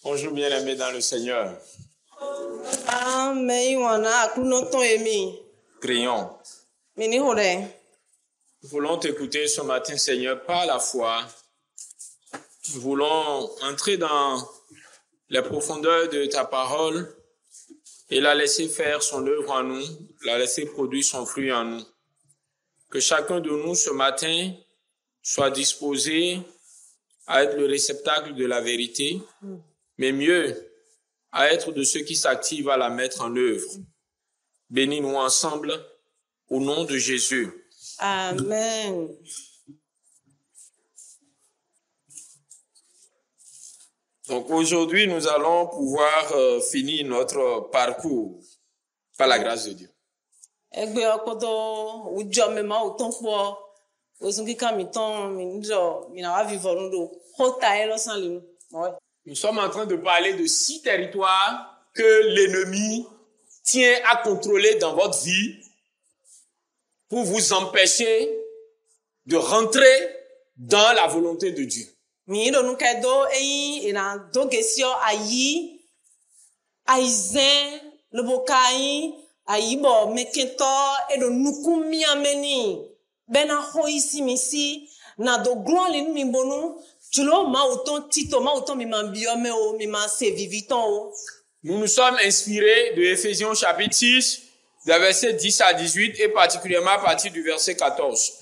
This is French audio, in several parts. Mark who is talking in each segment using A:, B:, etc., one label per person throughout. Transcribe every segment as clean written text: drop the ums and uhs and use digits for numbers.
A: Bonjour bien-aimés dans le Seigneur. Prions. Nous voulons t'écouter ce matin, Seigneur, par la foi. Nous voulons entrer dans les profondeurs de ta parole et la laisser faire son œuvre en nous, la laisser produire son fruit en nous. Que chacun de nous ce matin soit disposé à être le réceptacle de la vérité, mais mieux, à être de ceux qui s'activent à la mettre en œuvre. Bénis-nous ensemble, au nom de Jésus.
B: Amen.
A: Donc aujourd'hui, nous allons pouvoir finir notre parcours par la grâce de Dieu. Nous sommes en train de parler de 6 territoires que l'ennemi tient à contrôler dans votre vie pour vous empêcher de rentrer dans la volonté de Dieu. Nous nous sommes inspirés de Éphésiens chapitre 6, des versets 10 à 18 et particulièrement à partir du verset 14.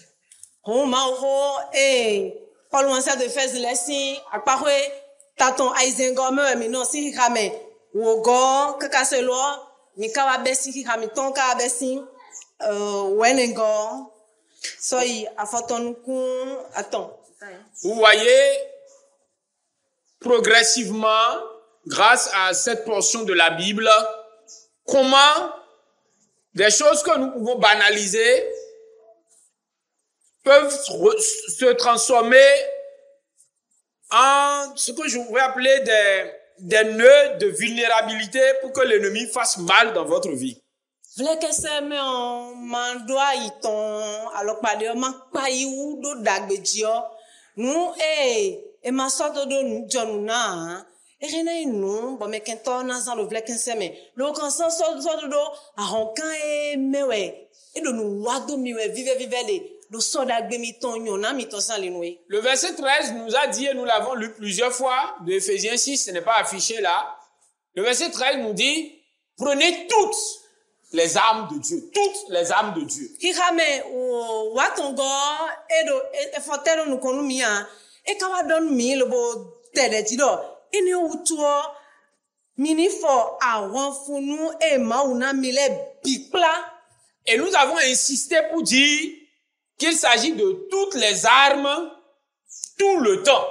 A: Vous voyez, progressivement, grâce à cette portion de la Bible, comment des choses que nous pouvons banaliser peuvent se transformer en ce que je pourrais appeler des nœuds de vulnérabilité pour que l'ennemi fasse mal dans votre vie. Le verset 13 nous a dit, et nous l'avons lu plusieurs fois, de Éphésiens 6, ce n'est pas affiché là. Le verset 13 nous dit, prenez toutes les armes de Dieu, toutes les armes de Dieu. Et nous avons insisté pour dire qu'il s'agit de toutes les armes tout le temps.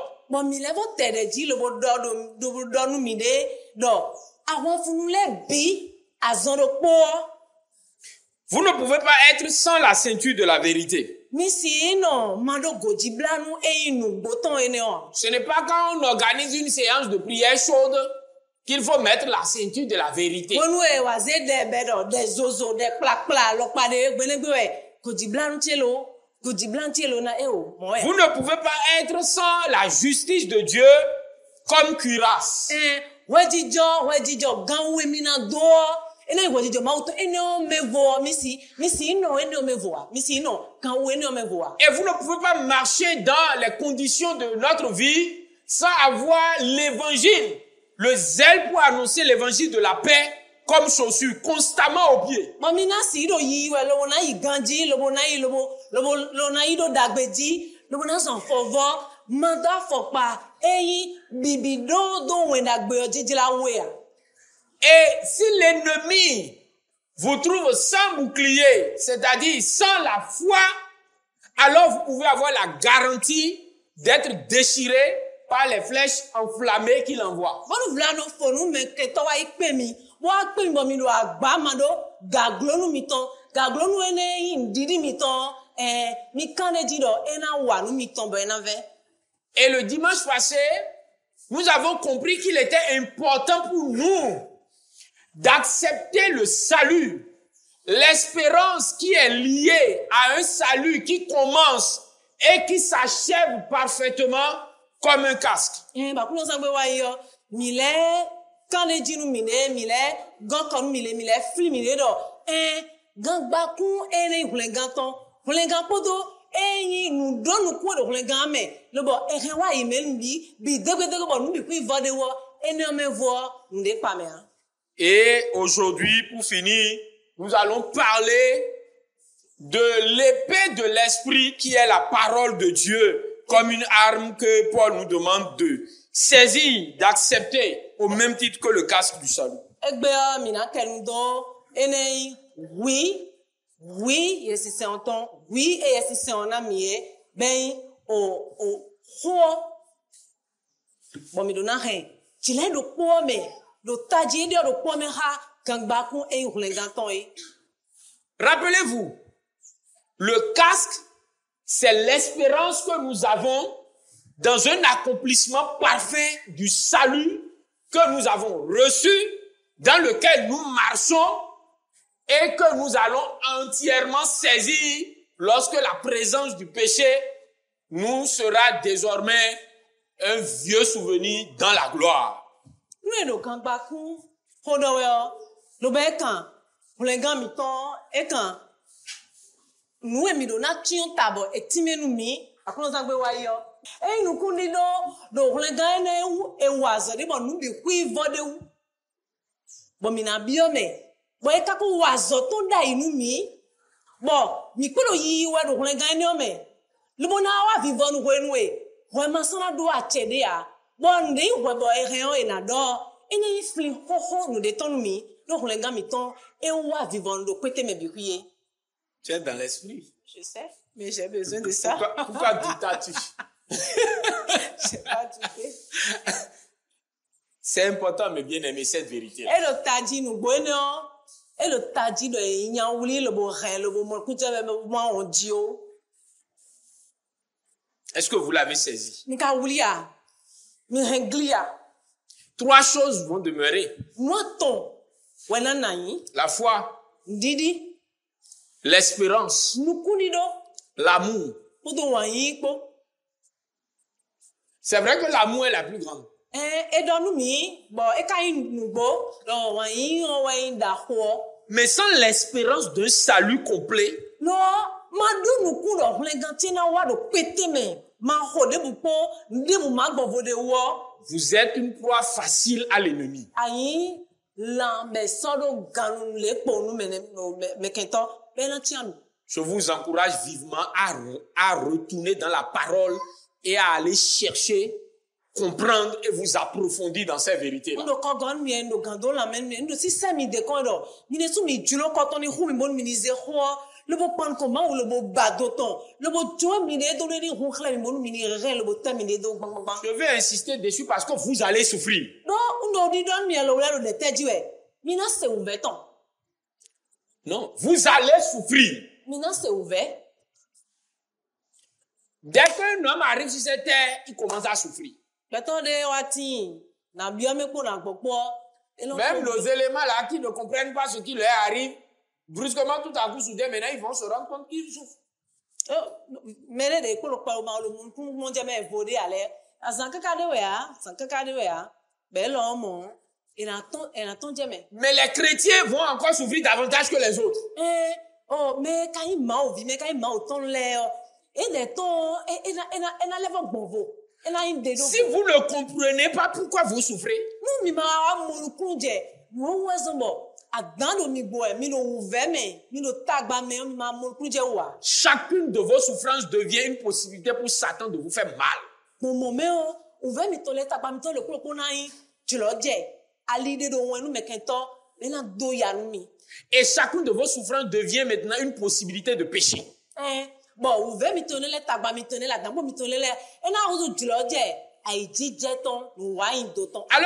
A: Vous ne pouvez pas être sans la ceinture de la vérité. Ce n'est pas quand on organise une séance de prière chaude qu'il faut mettre la ceinture de la vérité. Vous ne pouvez pas être sans la justice de Dieu comme cuirasse. Et vous ne pouvez pas marcher dans les conditions de notre vie sans avoir l'évangile, le zèle pour annoncer l'évangile de la paix comme chaussure constamment au pied. Et si l'ennemi vous trouve sans bouclier, c'est-à-dire sans la foi, alors vous pouvez avoir la garantie d'être déchiré par les flèches enflammées qu'il envoie. Et le dimanche passé, nous avons compris qu'il était important pour nous d'accepter le salut, l'espérance qui est liée à un salut qui commence et qui s'achève parfaitement comme un casque.
B: mile quand les djinu mine mile gan kon mile mile fli mile do gan ba kun ene hulengan ton hulengan poto eyin nu do nu ko do hulengan me lo bo wa email bi degbe bo nu bi ku vode wo ene me vo nu de pa me.
A: Et aujourd'hui, pour finir, nous allons parler de l'épée de l'esprit qui est la parole de Dieu, comme une arme que Paul nous demande de saisir, d'accepter, au même titre que le casque du salut.
B: Oui, et si c'est en ton, oui, et si c'est en ami, ben, bon, me donne rien. Tu l'as de quoi, mais,
A: rappelez-vous, le casque, c'est l'espérance que nous avons dans un accomplissement parfait du salut que nous avons reçu, dans lequel nous marchons et que nous allons entièrement saisir lorsque la présence du péché nous sera désormais un vieux souvenir dans la gloire.
B: Nous quand baku hodoyo lo be kan hulengan mi ton e kan nous emi do na tion tabo etimenu mi akono sangbe wa yo e nu kundi do hulengan na e wazo de bo nu bi ku ivode wu bo mi na biome bo e ka ku wazo to da inu mi bo mi pe lo yi wa do hulengan ni o me lo bo na wa vivo nu ko enu e ho ma so na do achede a bon de bo e hen o ina do ene fli ho nu de ton mi do hulengan mi ton e wa vivant do pété mes biquier.
A: Tu es dans l'esprit.
B: Je sais, mais j'ai besoin de ça.
A: Pourquoi doutas-tu?
B: Je sais pas douter.
A: C'est important, mais bien aimer cette vérité.
B: Et le tadi nous bonne. Et le tadi de ignan ouli le bon rien le bon mon couteau moi on dio.
A: Est-ce que vous l'avez saisi?
B: Nika oulia. Mi henglia.
A: 3 choses vont demeurer.
B: Moi ton. Wenanayi.
A: La foi.
B: Didi.
A: L'espérance.
B: Nukunido.
A: L'amour. C'est vrai que l'amour est la plus grande. Mais sans l'espérance d'un salut complet, vous êtes une proie facile à l'ennemi. Je vous encourage vivement à retourner dans la parole et à aller chercher, comprendre et vous approfondir dans ces vérités-là. Je vais insister dessus parce que vous allez souffrir. Non, vous allez souffrir. Dès qu'un homme arrive sur cette terre, il commence à souffrir. Même nos éléments là qui ne comprennent pas ce qui leur arrive, brusquement tout à coup, soudain, maintenant ils vont se rendre compte qu'ils souffrent. Mais les chrétiens vont encore souffrir davantage que les autres. Si vous ne comprenez pas pourquoi vous souffrez, chacune de vos souffrances devient une possibilité pour Satan de vous faire mal. Et chacune de vos souffrances devient maintenant une possibilité de péché. Alors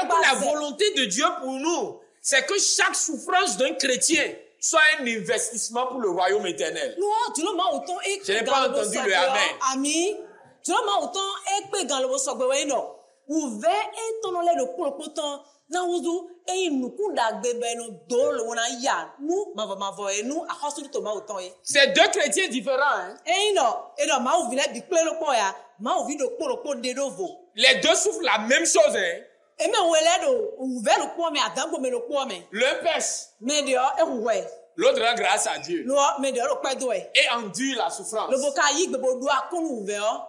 A: que la volonté de Dieu pour nous, c'est que chaque souffrance d'un chrétien soit un investissement pour le royaume éternel. Je n'ai pas entendu le amen. C'est 2 chrétiens différents. Hein? Les 2 souffrent la même chose. Hein?
B: Et mais où est do ouvert le poids mais attends comme le poids mais.
A: L'un pêche,
B: Mais dehors et ouais.
A: l'autre rend grâce à Dieu
B: Lo mais dehors le pas doué.
A: et endure la souffrance.
B: Le bokayi gbe doit qu'on ouvert.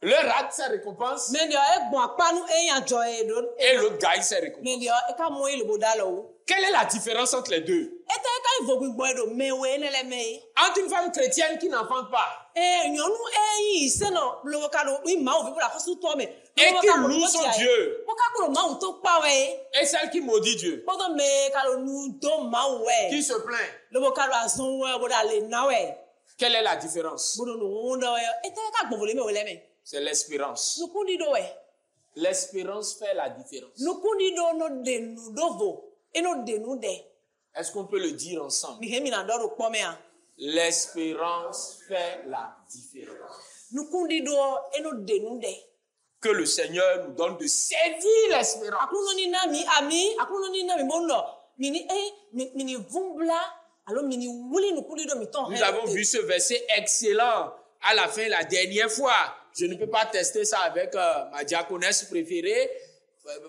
A: L'un rate sa récompense
B: Mais dehors e bon pas nous e yan joy do.
A: et l'autre gagne sa récompense.
B: Mais dehors e ka moyi le bodalo.
A: Quelle est la différence entre les deux?
B: Et te ka ivo gbo do mais we ne le me.
A: Entre une femme chrétienne qui n'enfante pas
B: Nyɔnu yi se nɔ le wo ka do i ma wo vi la kosu tɔ me.
A: et qui loue son Dieu
B: Wo ka ko ma wo to pa we.
A: et celle qui maudit Dieu,
B: Bodo me ka lo nu do ma we.
A: qui se plaint.
B: Le wo ka do azon we bo da le na we.
A: Quelle est la différence?
B: Bodo no wo ndo we. E te ka gbovole me wo le me.
A: C'est l'espérance.
B: Nu kundi do we.
A: L'espérance fait la différence.
B: Nu kundi do no de nu do vo. E no de nu de.
A: Est-ce qu'on peut le dire ensemble?
B: Mi he mi na do ro po me a.
A: L'espérance fait la différence.
B: Nu kundi do e no de nu de.
A: Que le Seigneur nous donne de saisir l'espérance.
B: Akuno ni na mi ami, akuno ni na mi bondo. Mini mini vumbla, alors mini wuli nu kundi do mi ton.
A: Nous avons vu ce verset excellent à la fin, la dernière fois. Je ne peux pas tester ça avec ma diaconesse préférée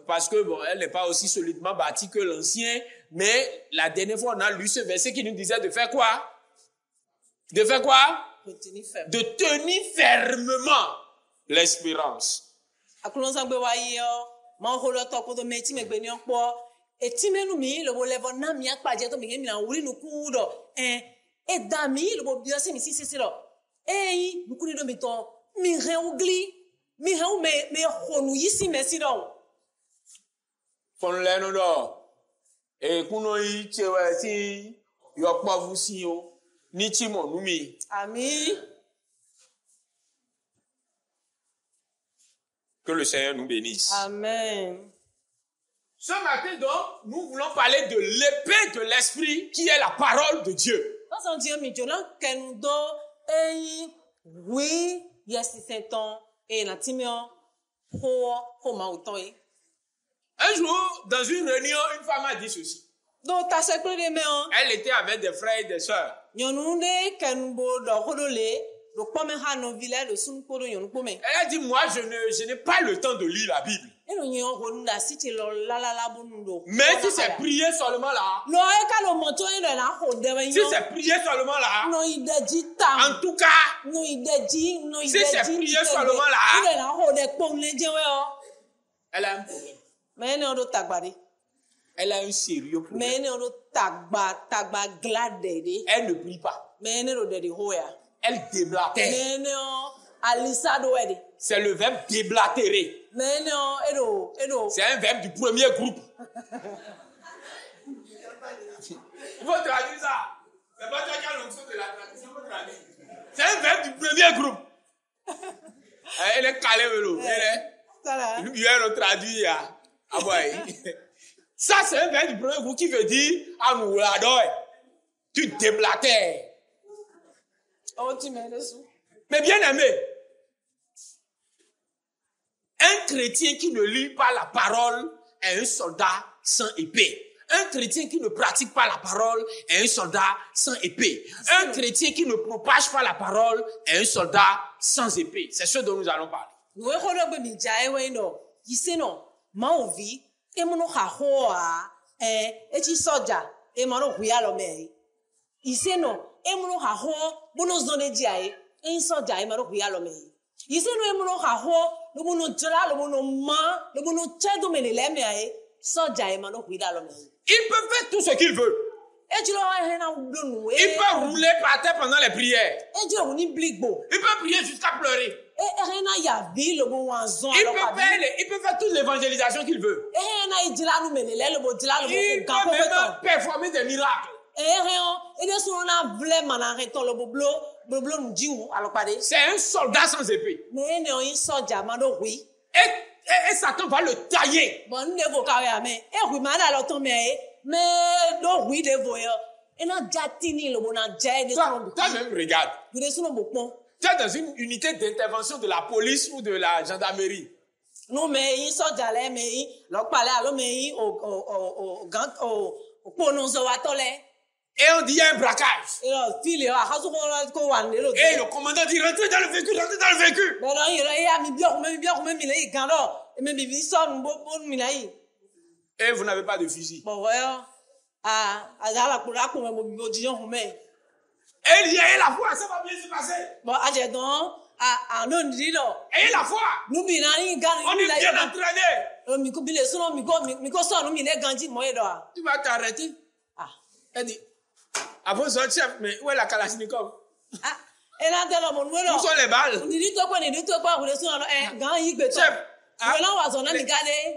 A: parce que bon, elle n'est pas aussi solidement bâtie que l'ancien. Mais la dernière fois, on a lu ce verset qui nous disait de faire quoi? De faire quoi? De tenir fermement l'espérance.
B: Akuno sa gbe wa yi o, ma ho lo to ko do me ti me gbe ni opo. E ti menu mi lo bo levo na mi apaje to mi mi na wuli nu ku do. E da mi lo bo bi o si mi si do. Yi nu ku ni do mi to mi re ugli. Mi he o me honu yi si me si do.
A: Fon le no do. E kuno yi chewe si yo pa vu si o. Ni ti mo nu mi.
B: Ami.
A: Que le Seigneur nous bénisse.
B: Amen.
A: Ce matin donc, nous voulons parler de l'épée de l'esprit qui est la parole de Dieu.
B: Dans un Dieu mi jolan ken do oui, yes c'est ton et na timio ho ma autant yi.
A: Un jour, dans une réunion, une femme a dit ceci.
B: Donc ta sekle de me on.
A: Elle était avec des frères et des sœurs.
B: Nyɔnu ɖe kenugbo dɔ ko ɖo le ɖo kpɔme hã nɔvi le ɖo sunu kpo ɖo nyɔnu kpɔme.
A: Elle a dit, moi, je n'ai pas le temps de lire la Bible.
B: Eno nye ho nu ɖe asi tsi lɔ lalala bo nu ɖo.
A: Mais si c'est prier seulement là,
B: Lɔ eka le mɔtɔ yi ɖe na xɔ ɖe me
A: si
B: nyɔ.
A: c'est prier seulement là,
B: Nɔ yi ɖe dzi tam.
A: en tout cas,
B: Nɔ yi ɖe dzi. Nɔ yi
A: si
B: ɖe
A: c'est
B: dzi.
A: prier seulement là,
B: Yi ɖe na xɔ ɖe kpɔm le dze wɛ o.
A: elle a un problème.
B: Mɛ ene ɖo tagba ɖe.
A: Elle a un sérieux
B: Mɛ
A: problème.
B: ene ɖo tagba gla ɖe ɖe.
A: Elle ne prie pas.
B: Mɛ ene ɖo ɖe ɖe ho ya.
A: Elle déblatère.
B: Mɛ ene alisa ɖo wɛ ɖe.
A: C'est le verbe déblatérer.
B: Mɛ ene eɖo.
A: C'est un verbe du premier groupe. Il faut traduire ça. C'est pas toi qui as l'onction de la traduction, il faut traduire. C'est un verbe du premier groupe. Elle est calée, vélo. Elle est traduit. Ah ouais. Ça, c'est un verbe du premier groupe qui veut dire ah nous l'adore. Tu déblatères.
B: Oh, tu mets dessous.
A: Mais bien aimé, un chrétien qui ne lit pas la parole est un soldat sans épée. Un chrétien qui ne pratique pas la parole est un soldat sans épée. Un chrétien qui ne propage pas la parole est un soldat sans épée. C'est ce dont nous allons parler.
B: Nous avons dit que nous avons vu que nous avons et soja et mano huyalo me. Ise no e muno ha ho bono zone diae e soja e mano huyalo me. Ise no e muno ha ho lo bono jala lo bono ma lo bono chedo me le me ai soja e mano huyalo me.
A: Il peut faire tout ce qu'il veut.
B: E jilo he na blonu e.
A: Il peut rouler par terre pendant les prières.
B: E jilo ni bligbo.
A: Il peut prier jusqu'à pleurer.
B: E ya vi lo bon wanzon.
A: Il peut faire toute l'évangélisation qu'il veut.
B: E na idila nu me le bo dila lo
A: Il peut même performer des miracles. C'est un soldat sans épée. Et Satan va le tailler. Toi-même, regarde. Tu es dans une unité d'intervention de la police ou de la gendarmerie.
B: Non, mais il sort d'aller, mais il parle alors, mais il
A: et on dit il y a un braquage.
B: Et
A: le commandant dit rentrez dans le véhicule, rentrez dans le véhicule.
B: mais bibi sort nous bon minaï.
A: Et vous n'avez pas de fusil.
B: Bon ouais. La pour me bibi dion mais.
A: Et il y a la foi, ça va bien se passer.
B: Bon, donc non dit non.
A: Ayez la foi.
B: Nous binani gani.
A: On est bien entraîné.
B: Miko bile sono miko so nous mine ganji moye do.
A: Tu vas t'arrêter. Elle dit, avant son chef, mais où est la Kalachnikov?
B: Et là,
A: où sont les balles? Chef,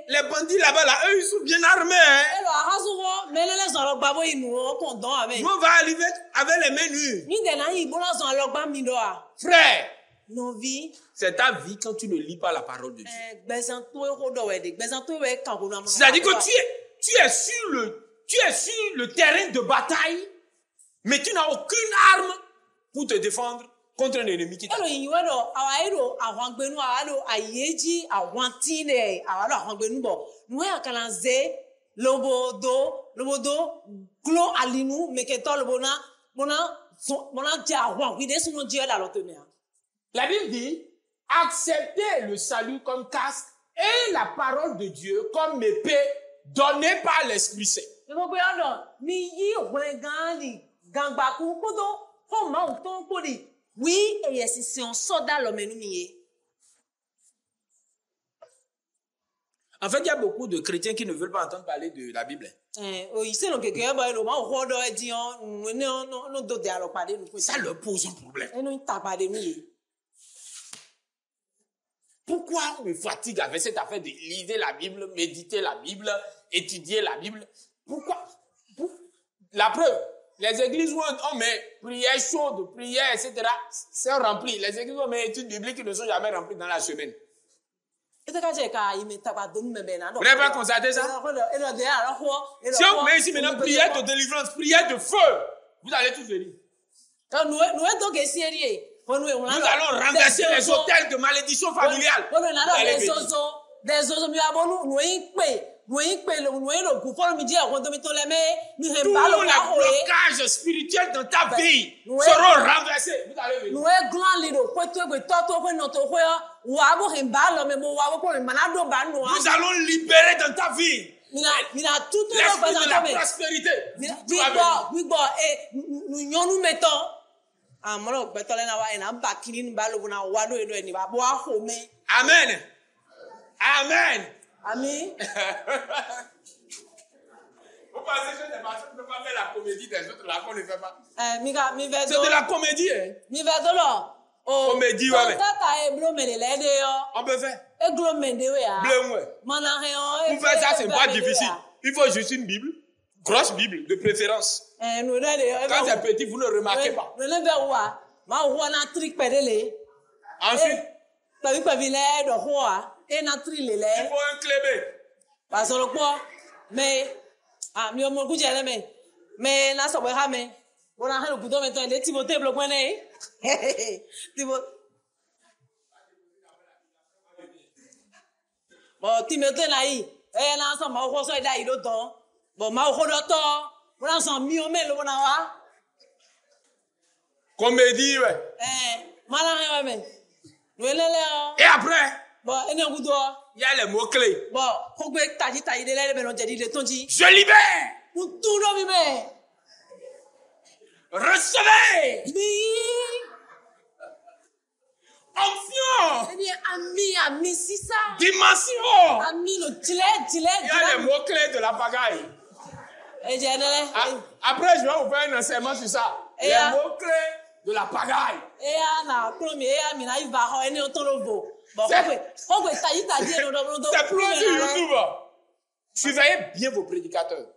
A: les bandits là-bas, là, eux, ils sont bien armés. Hein? Nous, on va arriver avec les mains nues. Frère, c'est ta vie quand tu ne lis pas la parole de Dieu. C'est-à-dire que tu es sur le terrain de bataille, mais tu n'as aucune arme pour te défendre contre un ennemi qui t'attaque. La Bible dit, acceptez le salut comme casque et la parole de Dieu comme épée donnée par l'Esprit Saint.
B: Oui, et c'est un soldat l'homme nous.
A: En fait, il y a beaucoup de chrétiens qui ne veulent pas entendre parler de la Bible. Ça leur pose un problème. Pourquoi on me fatigue avec cette affaire de lire la Bible, méditer la Bible, étudier la Bible? Pourquoi? La preuve, les églises où on met prières chaudes, prières, etc., c'est rempli. Les églises où on met études bibliques qui ne sont jamais remplies dans la semaine. Vous n'avez pas constaté ça? Si on met ici maintenant prière de délivrance, prière de feu, vous allez tous venir. Nous allons renverser les hôtels de malédiction familiale. Tout les blocages spirituels dans ta vie seront renversés. Vous allez venir. Nous allons libérer dans ta vie l'esprit de la prospérité. Amen. Amen.
B: Amen.
A: Vous pensez que les pasteurs ne peuvent pas faire la comédie des autres là qu'on ne fait pas? C'est de la comédie. Hein? Comédie, ouais. On peut faire. Bleu, ouais. Pour faire ça, c'est pas difficile. Il faut juste une Bible, grosse Bible, de préférence. Quand c'est petit, vous ne remarquez pas. Ensuite, il faut un clébé.
B: Timothée là yi na so ma wo so da yi do ton bo ma wo do to wo so mi o me lo na wa
A: Comédie, ouais.
B: Mala me
A: Et après,
B: bon ene gudo
A: il y a les mots clés.
B: bon ko gbe taji de le be no je di de tonji
A: Je libère.
B: pour tout no mi me
A: Recevez. Onction.
B: Ami si ça
A: Dimension.
B: ami le
A: Il y a les mots clés de la pagaille. Après, je vais vous faire un enseignement sur ça. Les mots clés de la pagaille. C'est plus sur YouTube. Surveillez bien vos prédicateurs.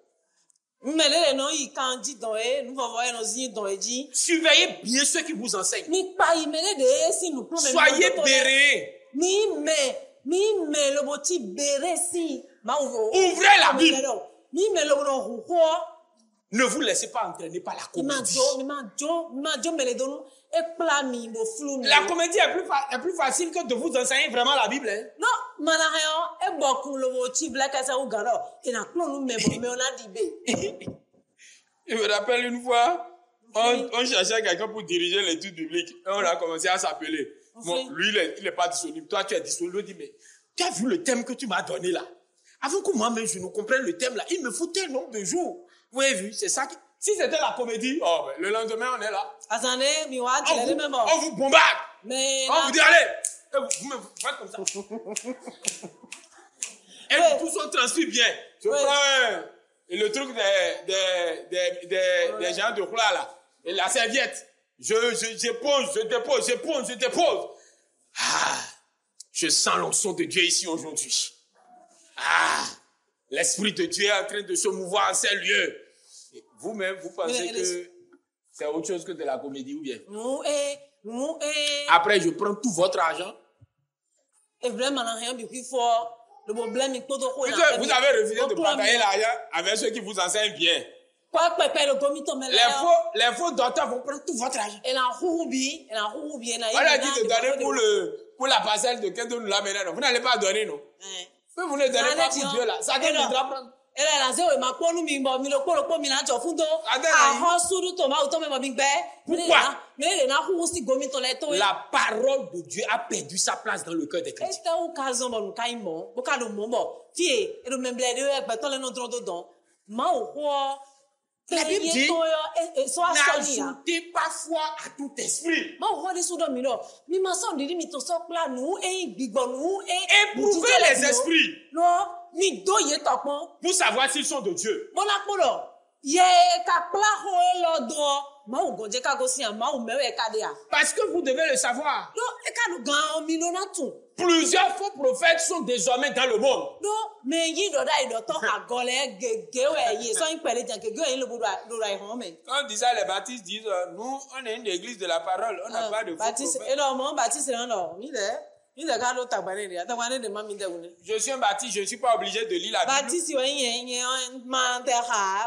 A: Surveillez bien ceux qui vous enseignent. Soyez bérés. Ouvrez la Bible. Ne vous laissez pas entraîner par la comédie. La comédie est plus facile que de vous enseigner vraiment la Bible. Hein? Je me rappelle une fois, on cherchait quelqu'un pour diriger l'étude biblique. Et on a commencé à s'appeler. Bon, lui, il n'est pas disponible. Toi, tu es disponible. Il dit, mais Tu as vu le thème que tu m'as donné là? Avant que moi-même je ne comprenne le thème là, il me faut tel nombre de jours. Vous avez vu, c'est ça. Si c'était la comédie, oh, ben, le lendemain on est là. On vous bombarde.
B: Mais
A: on vous dit allez, vous me faites comme ça. Et tous sont transmis bien. Je prends le truc des gens de Khoula là, et la serviette. Je dépose. Ah, je sens l'onction de Dieu ici aujourd'hui. Ah, l'Esprit de Dieu est en train de se mouvoir en ces lieux. Vous-même, vous pensez que c'est autre chose que de la comédie ou bien? Après, je prends tout votre argent.
B: Vous avez
A: refusé de partager l'argent avec ceux qui vous enseignent bien. Les faux docteurs vont prendre tout votre argent. On a dit de donner pour la parcelle de quelqu'un nous l'a mené. Vous n'allez pas donner, non? Mais vous ne donnez pas pour Dieu là. Ça viendra prendre. Pourquoi? La parole de Dieu a perdu sa place dans le cœur des chrétiens. La Bible dit, n'ajoutez pas foi à tout esprit. Éprouvez les esprits pour savoir s'ils sont de Dieu. Parce que vous devez le savoir. Plusieurs faux prophètes sont désormais dans le monde. Quand on dit ça, les baptistes disent, nous, on est une église de la parole, on n'a pas de faux prophètes. Je suis un baptiste, je ne suis pas obligé de lire la Bible.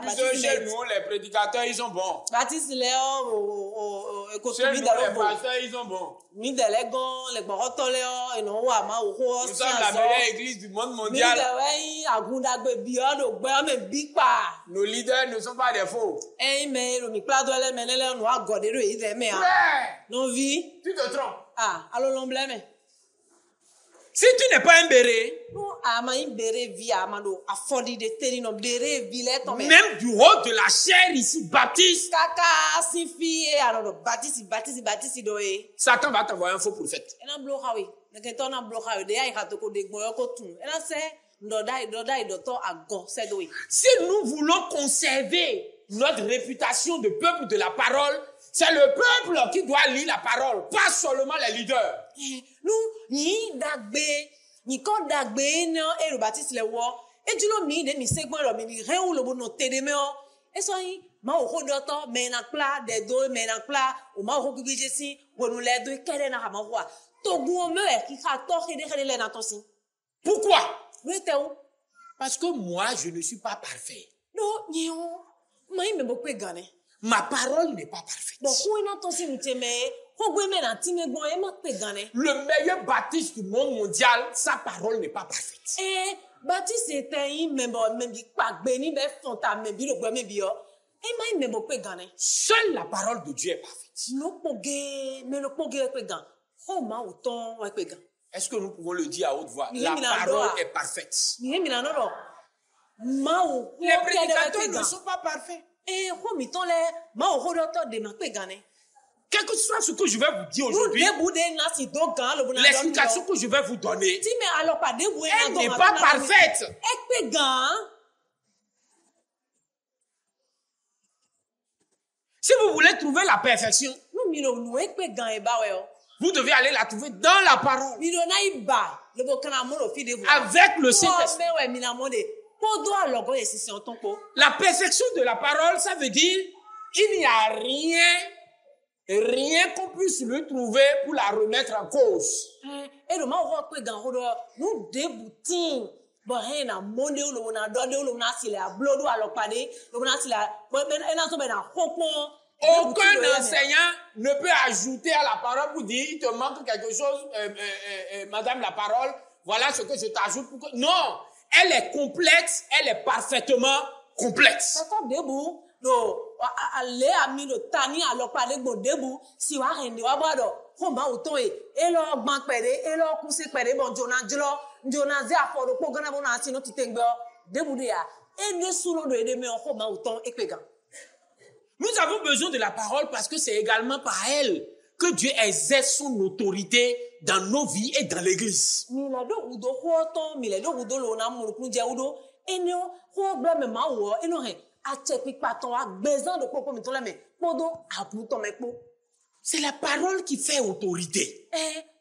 A: Puisque chez nous, les prédicateurs, ils sont bons. Chez nous, les pasteurs, ils sont bons. Nous sommes la meilleure église du monde mondial. Nos leaders ne sont pas des faux. Tu te trompes. Si tu n'es pas un béret, même du haut de la chair ici, baptiste, Satan va t'envoyer un faux prophète. Si nous voulons conserver notre réputation de peuple de la parole, c'est le peuple qui doit lire la parole, pas seulement les leaders. Pourquoi? Parce que moi, je ne suis pas parfait. Ma parole n'est pas parfaite. Le meilleur baptiste du monde mondial, sa parole n'est pas parfaite. Seule la parole de Dieu est parfaite. Est-ce que nous pouvons le dire à haute voix? La parole est parfaite. Les prédicateurs ne sont pas parfaits. Quel que soit ce que je vais vous dire aujourd'hui, l'explication que je vais vous donner, elle n'est pas parfaite. Si vous voulez trouver la perfection, vous devez aller la trouver dans la parole. Avec le Saint-Esprit. La perfection de la parole, ça veut dire il n'y a rien qu'on puisse lui trouver pour la remettre en cause. Aucun enseignant ne peut ajouter à la parole pour dire il te manque quelque chose, madame la parole, voilà ce que je t'ajoute. Non, elle est complète, elle est parfaitement complète.
B: ma autant et leur banque perdé et leur coussé perdé bon Jonas a for ko gana bon ati no titengbe de budia et ne sous de me on ma autant et pega.
A: Nous avons besoin de la parole parce que c'est également par elle que Dieu exerce son autorité dans nos vies et dans l'église.
B: Mi la do udo ko ton mi la do udo lo na mo ku je udo enio ko bla me ma wo eno he a che pipa ton a gbezan de popo mi ton la me podo a pu ton me po.
A: C'est la parole qui fait autorité.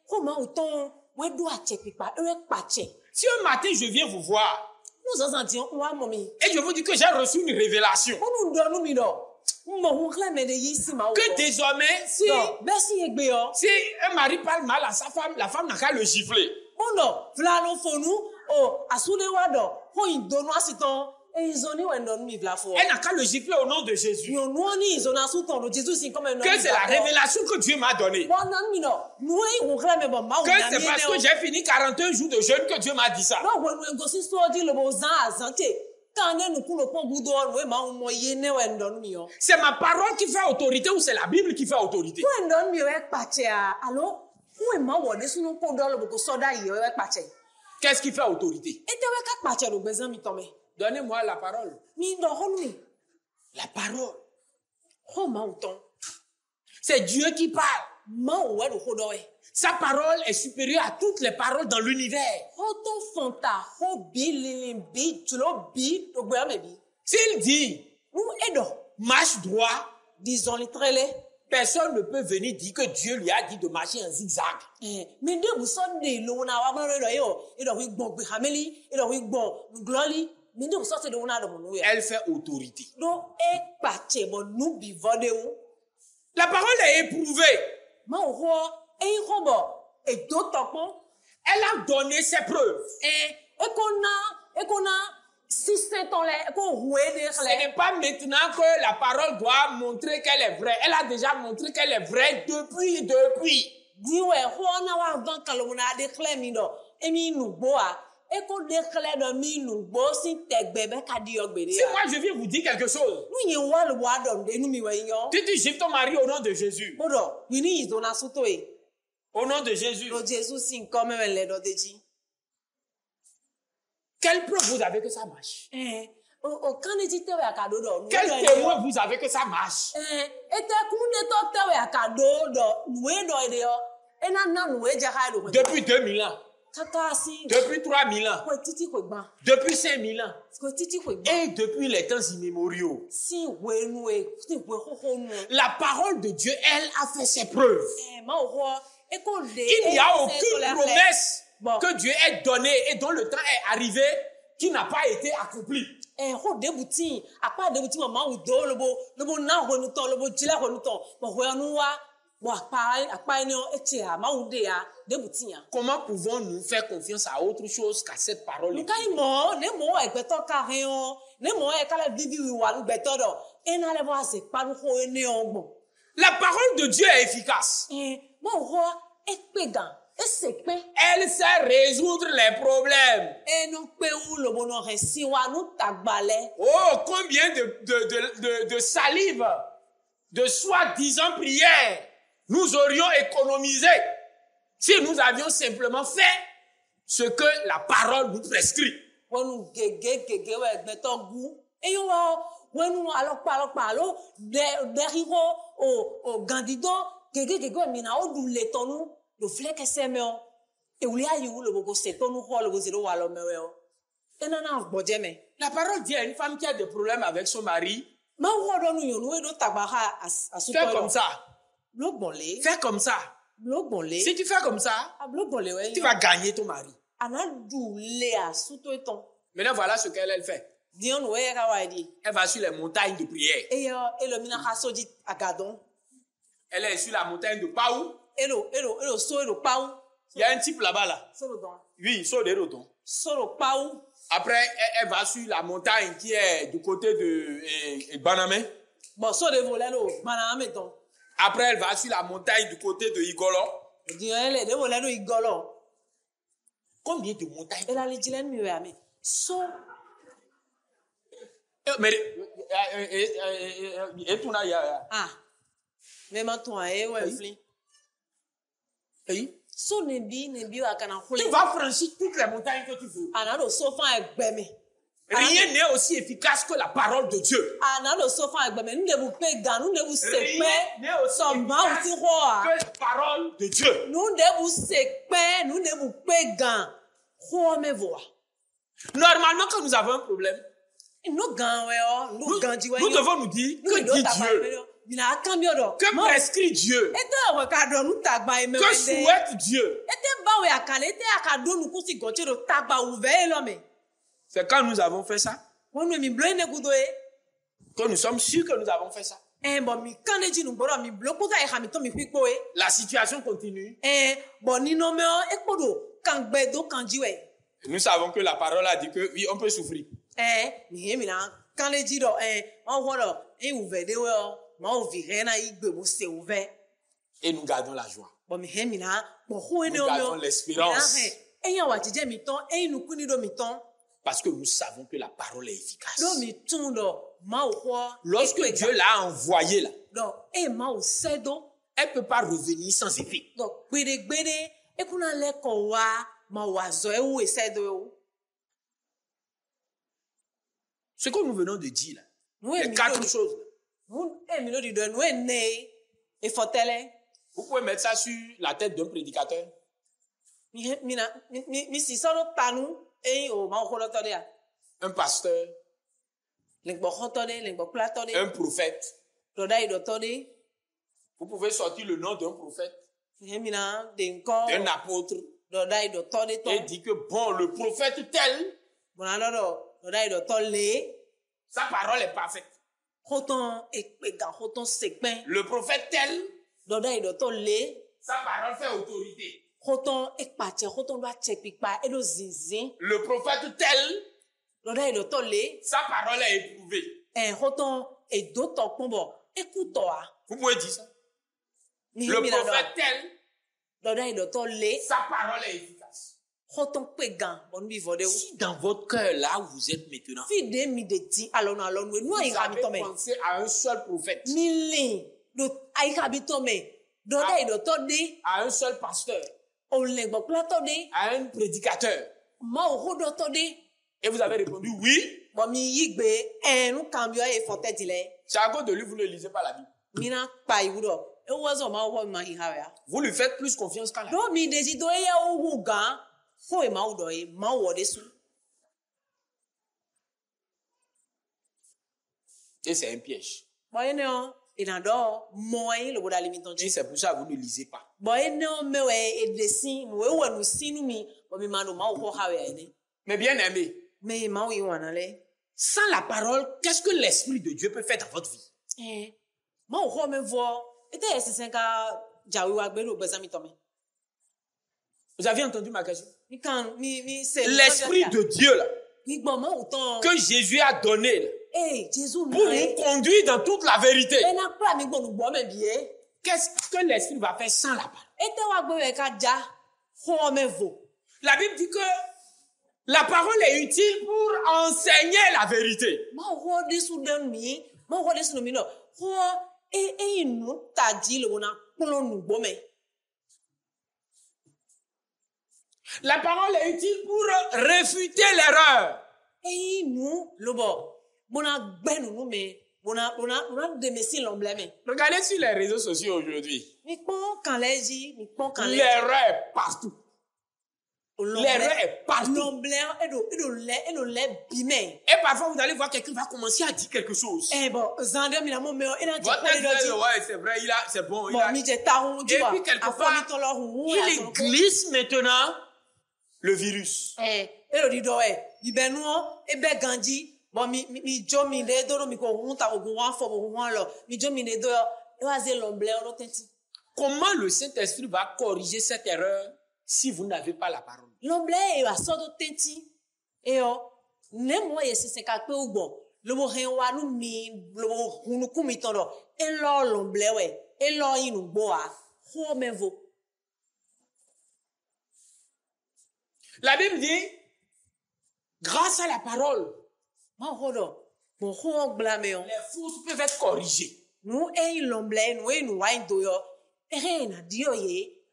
B: Ko ma autant we do a che pipa e pa che.
A: Si un matin je viens vous voir
B: Nous en sentions wa momi.
A: et je vous dis que j'ai reçu une révélation.
B: On nous donne mi do.
A: Que désormais, si un mari parle mal à sa femme, la femme n'a qu'à le gifler. Elle n'a qu'à le gifler au nom de Jésus. Que c'est la révélation que Dieu m'a donnée. Que c'est parce que j'ai fini 41 jours de jeûne que Dieu m'a dit ça. C'est ma parole qui fait autorité ou c'est la Bible qui fait autorité? Qu'est-ce qui fait autorité? Donnez-moi la parole. La parole. C'est Dieu qui parle. Sa parole est supérieure à toutes les paroles dans l'univers. S'il dit marche droit, personne ne peut venir dire que Dieu lui a dit de marcher en zigzag. Elle fait autorité. La parole est éprouvée. Elle a donné ses preuves. Ce n'est pas maintenant que la parole doit montrer qu'elle est vraie. Elle a déjà montré qu'elle est vraie depuis. Si moi je viens vous dire quelque chose, tu dis gifle ton mari au nom de Jésus. Au nom de Jésus. Quelle preuve vous avez que ça marche? Quel témoin vous avez que ça marche? Depuis 2000 ans. Depuis 3000 ans. Depuis 5000 ans. Et depuis les temps immémoriaux. La parole de Dieu, elle a fait ses preuves. Il n'y a aucune promesse que Dieu ait donnée et dont le temps est arrivé qui n'a pas été accompli. Comment pouvons-nous faire confiance à autre chose qu'à cette parole? La parole de Dieu est efficace. Elle sait résoudre les problèmes. Oh, combien de salive, de soi-disant prières nous aurions économisé si nous avions simplement fait ce que la parole nous prescrit. La parole dit à une femme qui a des problèmes avec son mari, fais comme ça. Fais comme ça. Si tu fais comme ça, tu vas gagner ton mari. Maintenant, voilà ce qu'elle fait. Elle va sur les montagnes de prière. Elle est sur la montagne de Paou. Il y a un type là-bas, là. Oui, saut des rotons. Après, elle va sur la montagne qui est du côté de Banamé. Après, elle va sur la montagne du côté de Igolo. Combien de montagnes? Mais et tout là,
B: même toi,
A: Oui.
B: So nebi akana
A: Tu
B: hule.
A: vas franchir toutes les montagnes que tu veux.
B: Anado sofa egbeme.
A: Rien n'est aussi efficace que la parole de Dieu.
B: Anado sofa egbeme. Nous devons payer gan, nous devons se
A: Rien
B: payer.
A: n'est aussi
B: Samba
A: efficace
B: uti hoa.
A: que la parole de Dieu.
B: Nous devons se payer, nous devons payer gan. Hoa me voa.
A: Normalement, quand nous avons un problème,
B: Nous gan weo, nous gan diwe.
A: nous devons nous dire que dit Dieu, que prescrit Dieu, que souhaite Dieu. C'est quand nous avons fait ça que nous sommes sûrs que nous avons fait ça. La situation continue. Nous savons que la parole a dit que oui, on peut souffrir. Et nous gardons la joie. Nous gardons l'espérance. Parce que nous savons que la parole est efficace. Lorsque Dieu l'a envoyée là, elle ne peut pas revenir sans effet. Ce que nous venons de dire là, les 4 choses là, vous pouvez mettre ça sur la tête d'un prédicateur. Un pasteur, un prophète. Vous pouvez sortir le nom d'un prophète, d'un apôtre, et dire que bon, le prophète tel, sa parole est parfaite. Le prophète tel, sa parole fait autorité. Le prophète tel, sa parole est éprouvée. Vous pouvez dire ça. Le prophète tel, sa parole est efficace. Si dans votre cœur là où vous êtes maintenant, vous avez pensé à un seul prophète, à un seul pasteur, à un prédicateur, et vous avez répondu oui, c'est à cause de lui, vous ne lisez pas la Bible. Vous lui faites plus confiance qu'à la Bible. Et c'est un piège. Et c'est pour ça que vous ne lisez pas. Mais bien aimé, sans la parole, qu'est-ce que l'Esprit de Dieu peut faire dans votre vie? Vous avez entendu ma question? L'Esprit de Dieu là, que Jésus a donné là, pour nous conduire dans toute la vérité. Qu'est-ce que l'Esprit va faire sans la parole? La Bible dit que la parole est utile pour enseigner la vérité. La parole est utile pour réfuter l'erreur. Regardez sur les réseaux sociaux aujourd'hui. L'erreur est partout. L'erreur est partout. Et parfois, vous allez voir quelqu'un va commencer à dire quelque chose. Votre tête dit, ouais, c'est vrai, c'est bon. Et puis, quelque part, il glisse maintenant le virus. Comment le Saint-Esprit va corriger cette erreur si vous n'avez pas la parole? La Bible dit, grâce à la parole, les fautes peuvent être corrigées.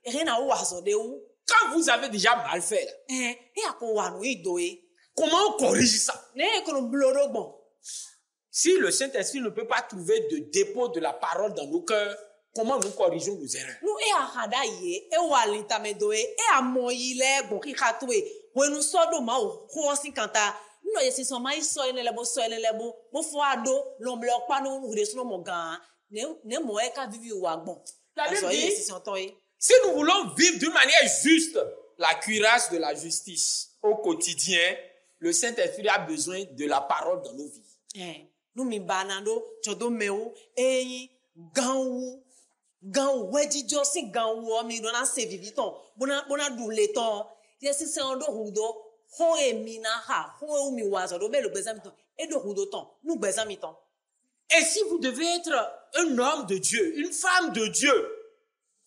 B: rien à voir de où.
A: Quand vous avez déjà mal fait, là,
B: Et à quoi nous y doit?
A: comment on corrige ça?
B: N'est que nous bloquons bon.
A: Si le Saint-Esprit ne peut pas trouver de dépôt de la parole dans nos cœurs, comment nous corrigeons nos erreurs?
B: Nous et à hadaye, et walita medoe, et à moïle, bon qui katoué, when nous sortons mao, croissant kanta, nous y c'est son maïs soye ne lebo, mon foie d'eau, l'on bloque pas nous redescendons mon gars, ne moé qu'à vivre ou à bon.
A: La Bible dit,
B: dit,
A: si nous voulons vivre d'une manière juste la cuirasse de la justice au quotidien, le Saint-Esprit a besoin de la parole dans nos vies.
B: Nous mi banando, chodo meo, gan wedi josi gan wo mi dona se viviton bona douleton yesi se ondo hudo ho emina ha ho mi wazo do belo bezamiton e do hudo ton nous bezamiton.
A: Et si vous devez être un homme de Dieu, une femme de Dieu,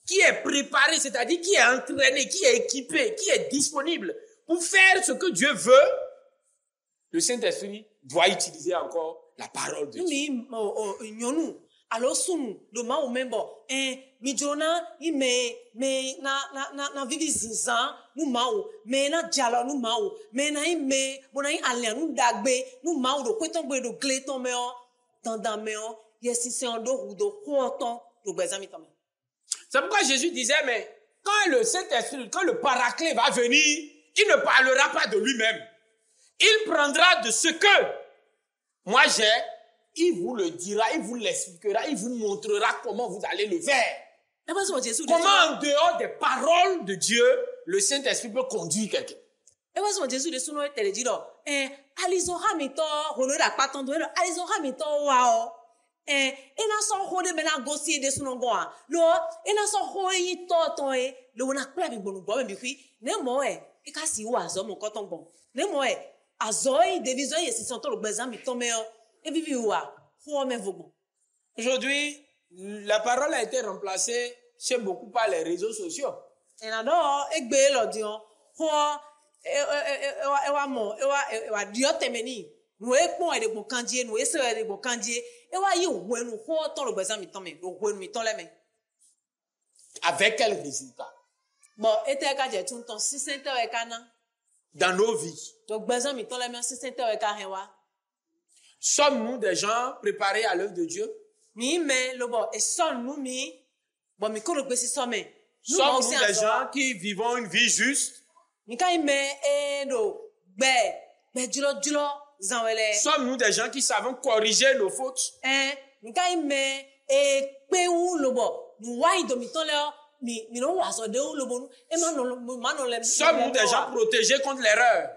A: qui est préparé, c'est-à-dire qui est entraîné, qui est équipé, qui est disponible pour faire ce que Dieu veut, le Saint-Esprit doit utiliser encore la parole de Dieu.
B: Alors sunu do ma o membo mi jona I me na vivi zinzan nu mawo me na jalo nu mawo me na I me bona I alian nu dagbe nu mawo do kweton gbe do gleton me o dandan me o yesi se ondo hudo koton do bezami tome.
A: C'est pourquoi Jésus disait, mais quand le Saint-Esprit, quand le Paraclet va venir, il ne parlera pas de lui-même. Il prendra de ce que moi j'ai, il vous le dira, il vous l'expliquera, il vous montrera comment vous allez le faire. Comment en dehors des paroles de Dieu, le Saint-Esprit peut conduire quelqu'un.
B: Et voilà ce Jésus de son nom est dit là. Alizo hamito, hono da patando, alizo hamito wao. Et na so hode bena gosi de son ngoa. Lo, et na so hoyi toto le wona kla bi bonu bo me bi ne mo e ka si wa zo mo koton bon. Ne mo e azoi division yesi son to lo gbezan mi ton me e bibi wa ho me vogbon.
A: Aujourd'hui, la parole a été remplacée chez beaucoup par les réseaux sociaux.
B: Et là do egbe lo dion ho ewa dio temeni no ekpon e de gbon kandie no ese e de gbon kandie ewa yi wenu ho ton lo gbezan mi ton me lo wenu mi ton le me.
A: Avec quel résultat?
B: Bon, ete ka je tun ton 600 e kana
A: dans nos vies.
B: Donc gbezan mi ton le me 600 e ka hen wa.
A: Sommes-nous des gens préparés à l'œuvre de Dieu?
B: Mi me lo bo e son nous mi bon mi ko lo gbesi so me.
A: Sommes-nous des gens qui vivons une vie juste? Sommes-nous des gens qui savons corriger nos fautes?
B: Sommes-nous
A: des gens protégés contre l'erreur?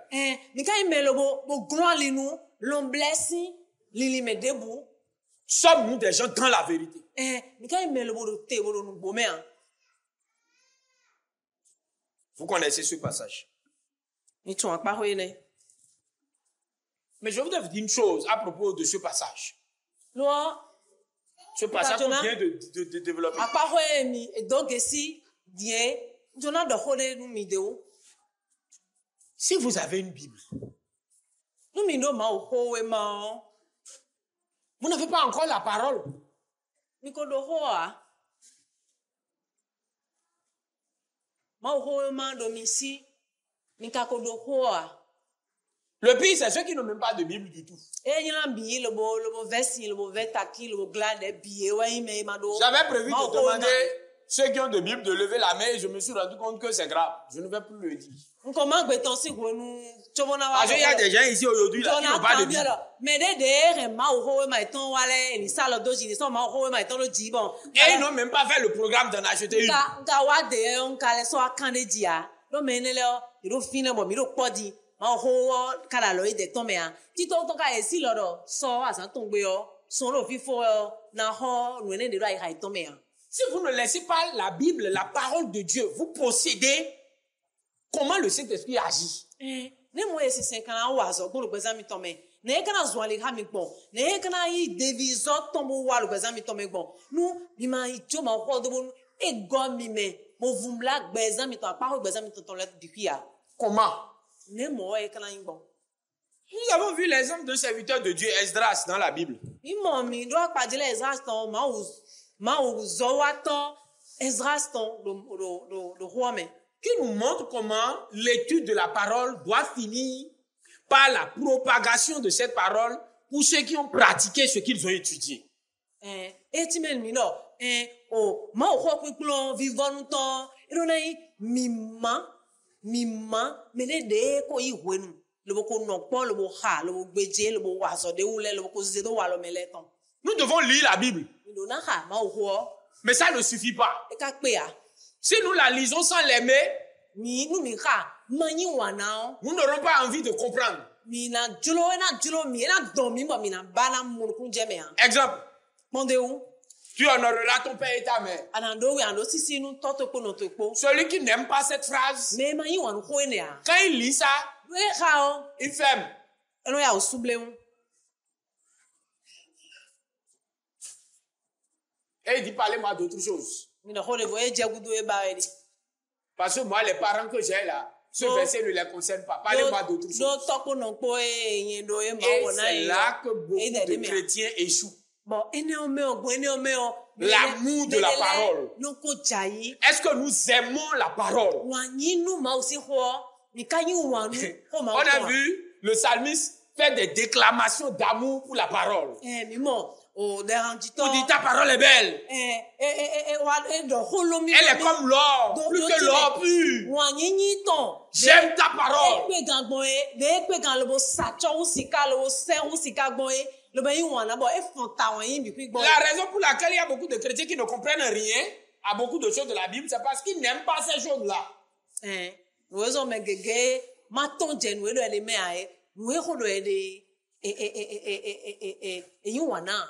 A: Sommes-nous des gens dans la vérité? Vous connaissez ce passage. Mais je voudrais vous dire une chose à propos de ce passage. Ce passage qu'on vient de développer. Si vous avez une Bible, vous n'avez pas encore la parole. Le pire, c'est ceux qui n'ont même pas de Bible du tout. J'avais prévu de demander ceux qui ont de Bible de lever la main et je me suis rendu compte que c'est grave. Je ne vais plus le dire. Parce qu'il y a des gens ici aujourd'hui qui n'ont pas de Bible. Et ils n'ont même pas fait le programme d'en acheter une. Si vous ne laissez pas la Bible, la parole de Dieu, vous possédez comment le Saint-Esprit agit. Comment? Nous avons vu l'exemple d'un serviteur de Dieu, Esdras, dans la Bible.
B: Esdras ton le roi mais
A: qui nous montre comment l'étude de la parole doit finir par la propagation de cette parole pour ceux qui ont pratiqué ce qu'ils ont étudié.
B: Etimen mi no o ma o ko kulo vivant ton ironai mima mele de ko iwenu le boko no pon le bo ha le bo gbeje le bo waso de ule le boko zedo walo meleton.
A: Nous devons lire la Bible.
B: Idona ha ma o ho
A: Mais ça ne suffit pas.
B: e ka pe a
A: Si nous la lisons sans l'aimer,
B: mi nu mi ha manyi wana
A: nous n'aurons pas envie de comprendre.
B: mi na julo mi na don mi mo mi na bana mun kun jeme a.
A: Exemple,
B: Monde où
A: tu honoreras ton père et ta mère.
B: anando we ando sisi nu toto ko no to po.
A: Celui qui n'aime pas cette phrase,
B: Me manyi wan ko ene a.
A: quand il lit ça,
B: We ha o
A: il ferme.
B: eno ya osuble un.
A: Et il dit, parlez-moi d'autre chose.
B: Mi na hole voye jagudo e ba edi.
A: Parce que moi, les parents que j'ai là, ce
B: Non.
A: verset ne les concerne pas. Parlez-moi d'autre
B: Do
A: chose.
B: toko no po e yen do e ma
A: Et
B: wona
A: c'est
B: e.
A: là que beaucoup
B: Et des
A: de
B: demi-
A: chrétiens échouent.
B: Bon, ene o me o.
A: L'amour de la parole.
B: No ko jayi.
A: Est-ce que nous aimons la parole?
B: Wanyi nu ma osi ho. Mi kanyi wanu ko ma.
A: On a vu le psalmiste faire des déclamations d'amour pour la parole.
B: Mi mo o de ranjito.
A: Il dit, ta parole est belle.
B: Wa do holomi.
A: Elle est comme l'or,
B: Donc,
A: plus
B: donc,
A: que
B: tu
A: l'or
B: mets-
A: pur.
B: Wanyi ni ton.
A: J'aime ta parole.
B: Ekpe gan gbon e, de ekpe gan le bo sacho ou sika le bo sen ou sika gbon e, le ben yi wana bo e fonta wan yi mi kwi gbon.
A: La raison pour laquelle il y a beaucoup de chrétiens qui ne comprennent rien à beaucoup de choses de la Bible, c'est parce qu'ils n'aiment pas ces choses-là.
B: Nous zo me gege ma ton je nous le de me ae, nous e ho do e de yi wana.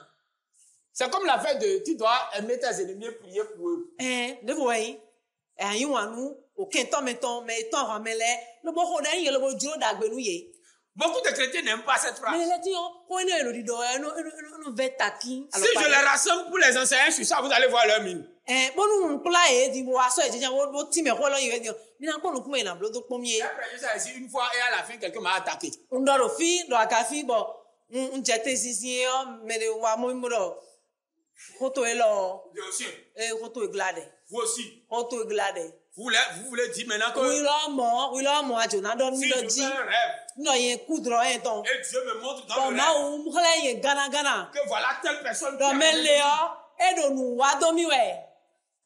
A: C'est comme l'affaire de tu dois aimer tes ennemis et prier pour eux.
B: De vo yi. Yi wanu o ken ton me ramele, le bo ho da yi le bo juro dagbe nu ye.
A: Beaucoup de chrétiens n'aiment pas cette phrase.
B: Mais les gens, ko ene lo di do e no vetaki.
A: Si je les rassemble pour les enseigner sur ça, vous allez voir leur mine.
B: Bonu nkula e di bo aso e jejan wo ti me ko lo yi e mi na ko nu kuma ina blo to pomie.
A: J'ai prêché ça ici une fois et à la fin, quelqu'un m'a attaqué.
B: Ndoro fi do akafi bo njete sisi o me de wa mo mo do. Koto e lo
A: Dieu aussi.
B: koto e glade.
A: Vous aussi.
B: Koto e glade.
A: Vous voulez dire maintenant que
B: Oui lo mo ajo na do mi
A: si
B: do
A: je
B: ji.
A: fais un rêve
B: No yen kudro en ton.
A: et Dieu me montre dans
B: Bon
A: le
B: ma
A: rêve
B: o mu khala yen gana.
A: que voilà telle personne qui
B: Do
A: a
B: me
A: fait
B: le o e do nu wa do mi we.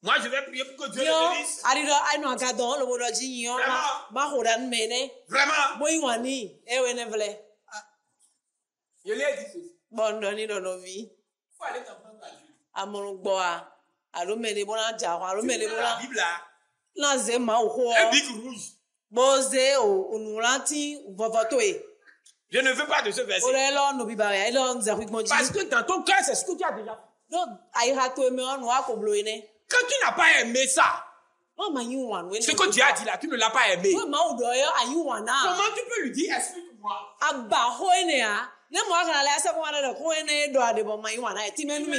A: moi je vais prier pour que Dieu
B: Yo
A: le bénisse.
B: ari do ai no aga don lo bo do ji yin o ma ho dan me ne.
A: Vraiment.
B: Bo yin wani e we ne vle.
A: Je lui ai dit ceci.
B: Bon do ni do no vi.
A: Il faut aller t'en prendre à Dieu.
B: Amorun gbo a. Alo me le bo na ja alo me le bo
A: La
B: na.
A: Bible là,
B: Na ze ma o ho.
A: un bic rouge.
B: Bo ze o onuranti vovoto e.
A: Je ne veux pas de ce
B: O
A: verset.
B: le lo no bi ba ya lo nze hu gboji.
A: Parce que dans ton cœur, c'est ce que tu as déjà fait.
B: Do ai ha to me onu akoblo ene.
A: Quand tu n'as pas aimé ça,
B: O ma yin wan we.
A: ce que Dieu a dit là, tu ne l'as pas aimé.
B: We ma o do yo ayin wan na.
A: Comment tu peux lui dire, explique-moi?
B: Aba ho ene a. Ne mo aka la se ko wan do ko ene do ade bo ma yin wan na ti menu mi.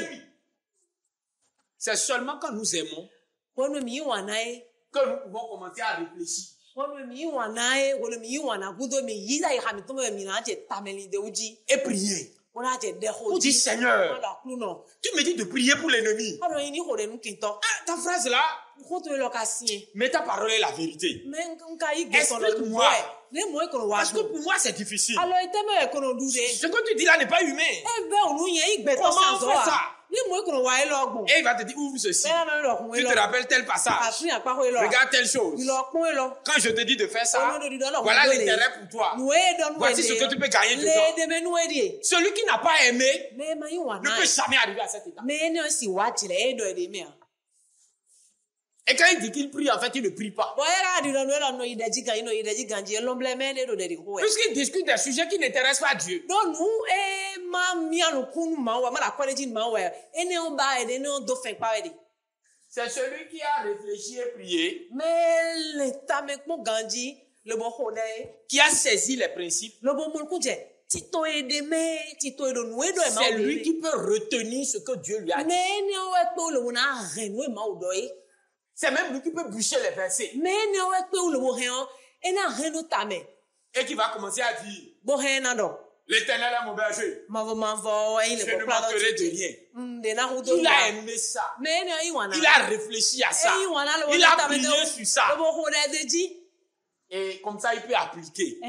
A: C'est seulement quand nous aimons
B: Ko no mi yin wan na e.
A: que nous pouvons commencer à réfléchir.
B: Ko no mi yin wan na e, ko no mi yin wan na gudo mi yi da ha mi to me mi na je tameli de uji.
A: Et prier.
B: Ko na je de ho
A: On dit,
B: ji.
A: Seigneur,
B: Da klu no.
A: tu me dis de prier pour l'ennemi.
B: Alo yin ni ho de nu kinto.
A: Ah, ta phrase là,
B: Ko to lo ka sien.
A: mais ta parole est la vérité.
B: Men nka yi ge so lo
A: Explique-moi.
B: Ne mo e ko wa.
A: Parce que pour moi, c'est difficile.
B: Alo ite me ko no du de.
A: Ce que tu dis là n'est pas humain.
B: E be onu yen igbe to
A: Comment on
B: san zo
A: fait
B: a.
A: ça?
B: Ni mo e ko wa e lo gbon.
A: Et il va te dire, ouvre ceci.
B: Be na lo kun e
A: Tu
B: lo.
A: te rappelles tel passage.
B: Afi apa ho e lo.
A: Regarde telle chose.
B: Ilo kun e lo.
A: Quand je te dis de faire ça,
B: Voilà
A: voilà l'intérêt pour toi.
B: Nou e don
A: Voici ce que tu peux gagner dedans.
B: Le de me nou e di.
A: Celui qui n'a pas aimé
B: Me ma yi wan
A: ne
B: na.
A: peut jamais arriver à cet état.
B: Me ne si wa jile e do de me a.
A: Et quand il dit qu'il prie, en fait, il ne prie pas.
B: Bo e ra di don no ideji kan no ideji ganji lomble me ne do de di ho e.
A: Puisqu'il discute des sujets qui n'intéressent pas Dieu.
B: Don nou e ma mi anu kun ma wa ma la kwale ji ma wa. Ene on ba e de ne on do fe pa e di.
A: C'est celui qui a réfléchi et prié,
B: Me le ta me ko ganji le bo ho de.
A: qui a saisi les principes.
B: Le bo mo ku je. Tito e de me, tito e do nou e do e ma.
A: C'est lui qui peut retenir ce que Dieu lui a dit.
B: Me ne o e pe o le wona ren no e ma o do e.
A: C'est même lui qui peut bûcher les versets.
B: Me ne o e pe o le wo hen o. E na ren no ta me.
A: Et qui va commencer à dire,
B: Bo hen na do.
A: L'Éternel est mon berger.
B: Ma voix, il
A: Je
B: est
A: ne manquerai de rien. Il a aimé ça. Il a réfléchi à ça. Il a prié sur ça. Et comme ça, il peut appliquer.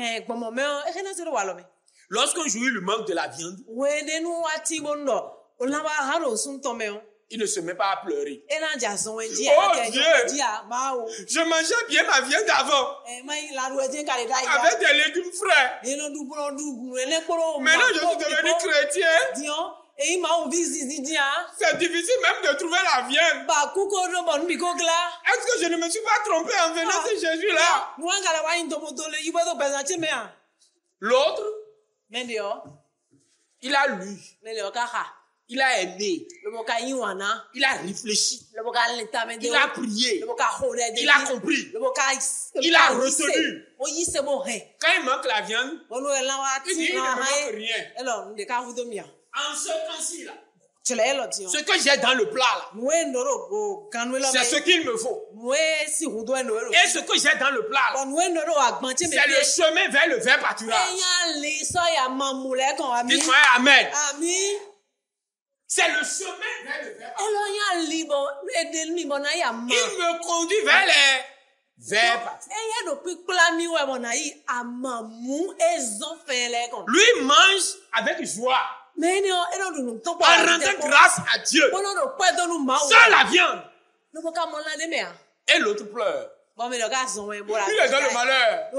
A: Lorsqu'un jour il lui manque de la viande, il ne se met pas à pleurer. Oh Dieu, je mangeais bien ma viande avant, avec des légumes frais. Maintenant, je suis devenu chrétien. C'est difficile même de trouver la viande. Est-ce que je ne me suis pas trompé en venant chez Jésus-là? L'autre, il a lu. Il a aimé. Il a réfléchi. Il a prié. Il a compris. Il a retenu. Quand il manque la viande, il dit il ne me manque rien. En ce temps-ci, là, ce que j'ai dans le plat, là, c'est ce qu'il me faut. Et ce que j'ai dans le plat, là, c'est le chemin vers le vrai pâturage. Dites-moi Amen. C'est le chemin vers le vrai pâturage. Il me conduit vers les verts pâturages. Lui mange avec joie. En rendant grâce à Dieu. Sans la viande. Et l'autre pleure. Il est dans le malheur.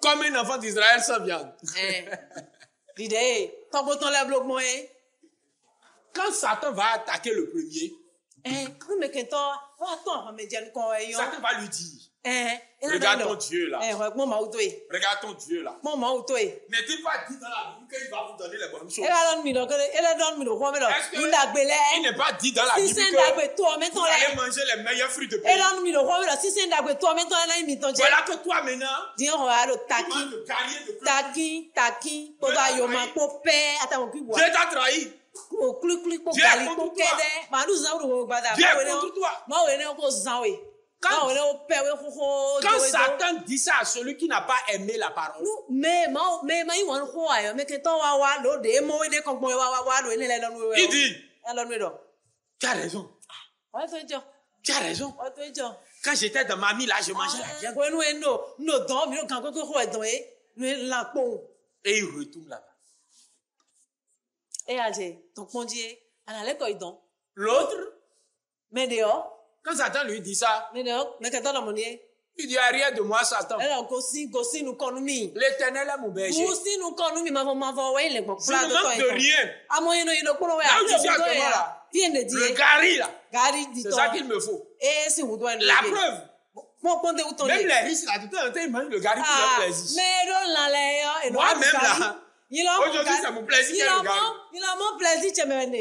A: Comme un enfant d'Israël sans viande. Quand Satan va attaquer le premier, Satan va lui dire, regarde ton Dieu là. Regarde ton Dieu là. N'est-il pas dit dans la Bible qu'il va vous donner les bonnes choses? Est-ce qu'il n'est pas dit dans la Bible que vous allez manger les meilleurs fruits de pays? Voilà que toi maintenant, tu manges le carrier de fruits. Dieu t'a trahi. Dieu est contre toi. Quand Satan dit ça à celui qui n'a pas aimé la parole, il dit, tu as raison. Tu as raison. Quand j'étais dans ma mie là, je mangeais la viande. Et il retourne là-bas. L'autre, quand Satan lui dit ça, il dit arrière de moi Satan. L'Éternel est mon berger. Je ne manque de rien. Là où je suis actuellement là, le gari là, c'est ça qu'il me faut. La preuve, même les riches là, tout le temps ils mangent le gari pour leur plaisir. Moi-même là, aujourd'hui c'est mon plaisir qui est le gari.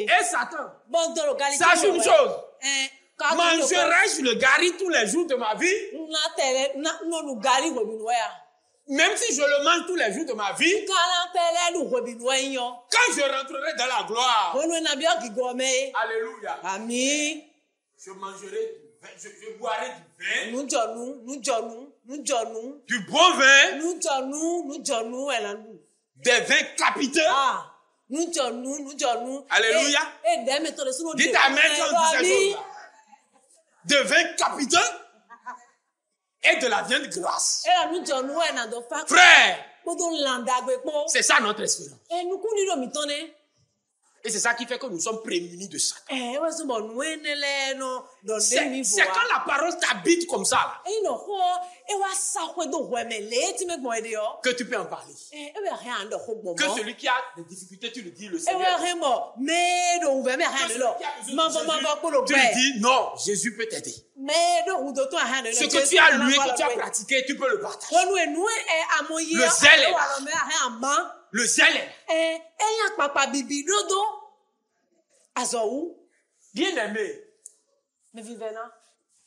A: Et Satan, sache une chose. Mangerai-je le gari tous les jours de ma vie? Même si je le mange tous les jours de ma vie, quand je rentrerai dans la gloire, alléluia, je mangerai du vin, je boirai du vin, du bon vin, des vins capiteux. Alléluia. Dites Amen quand on dit cette chose-là. De vin capiteux et de la viande grasse. Frère, c'est ça notre espérance. Et c'est ça qui fait que nous sommes prémunis de ça. C'est quand la parole t'habite comme ça là, que tu peux en parler. Que celui qui a des difficultés, tu lui dis le Seigneur. Que celui qui a besoin de Jésus, tu lui dis non, Jésus peut t'aider. Ce que tu as lu et que tu as pratiqué, tu peux le partager. Le zèle est là. Le zèle est là. Bien aimé.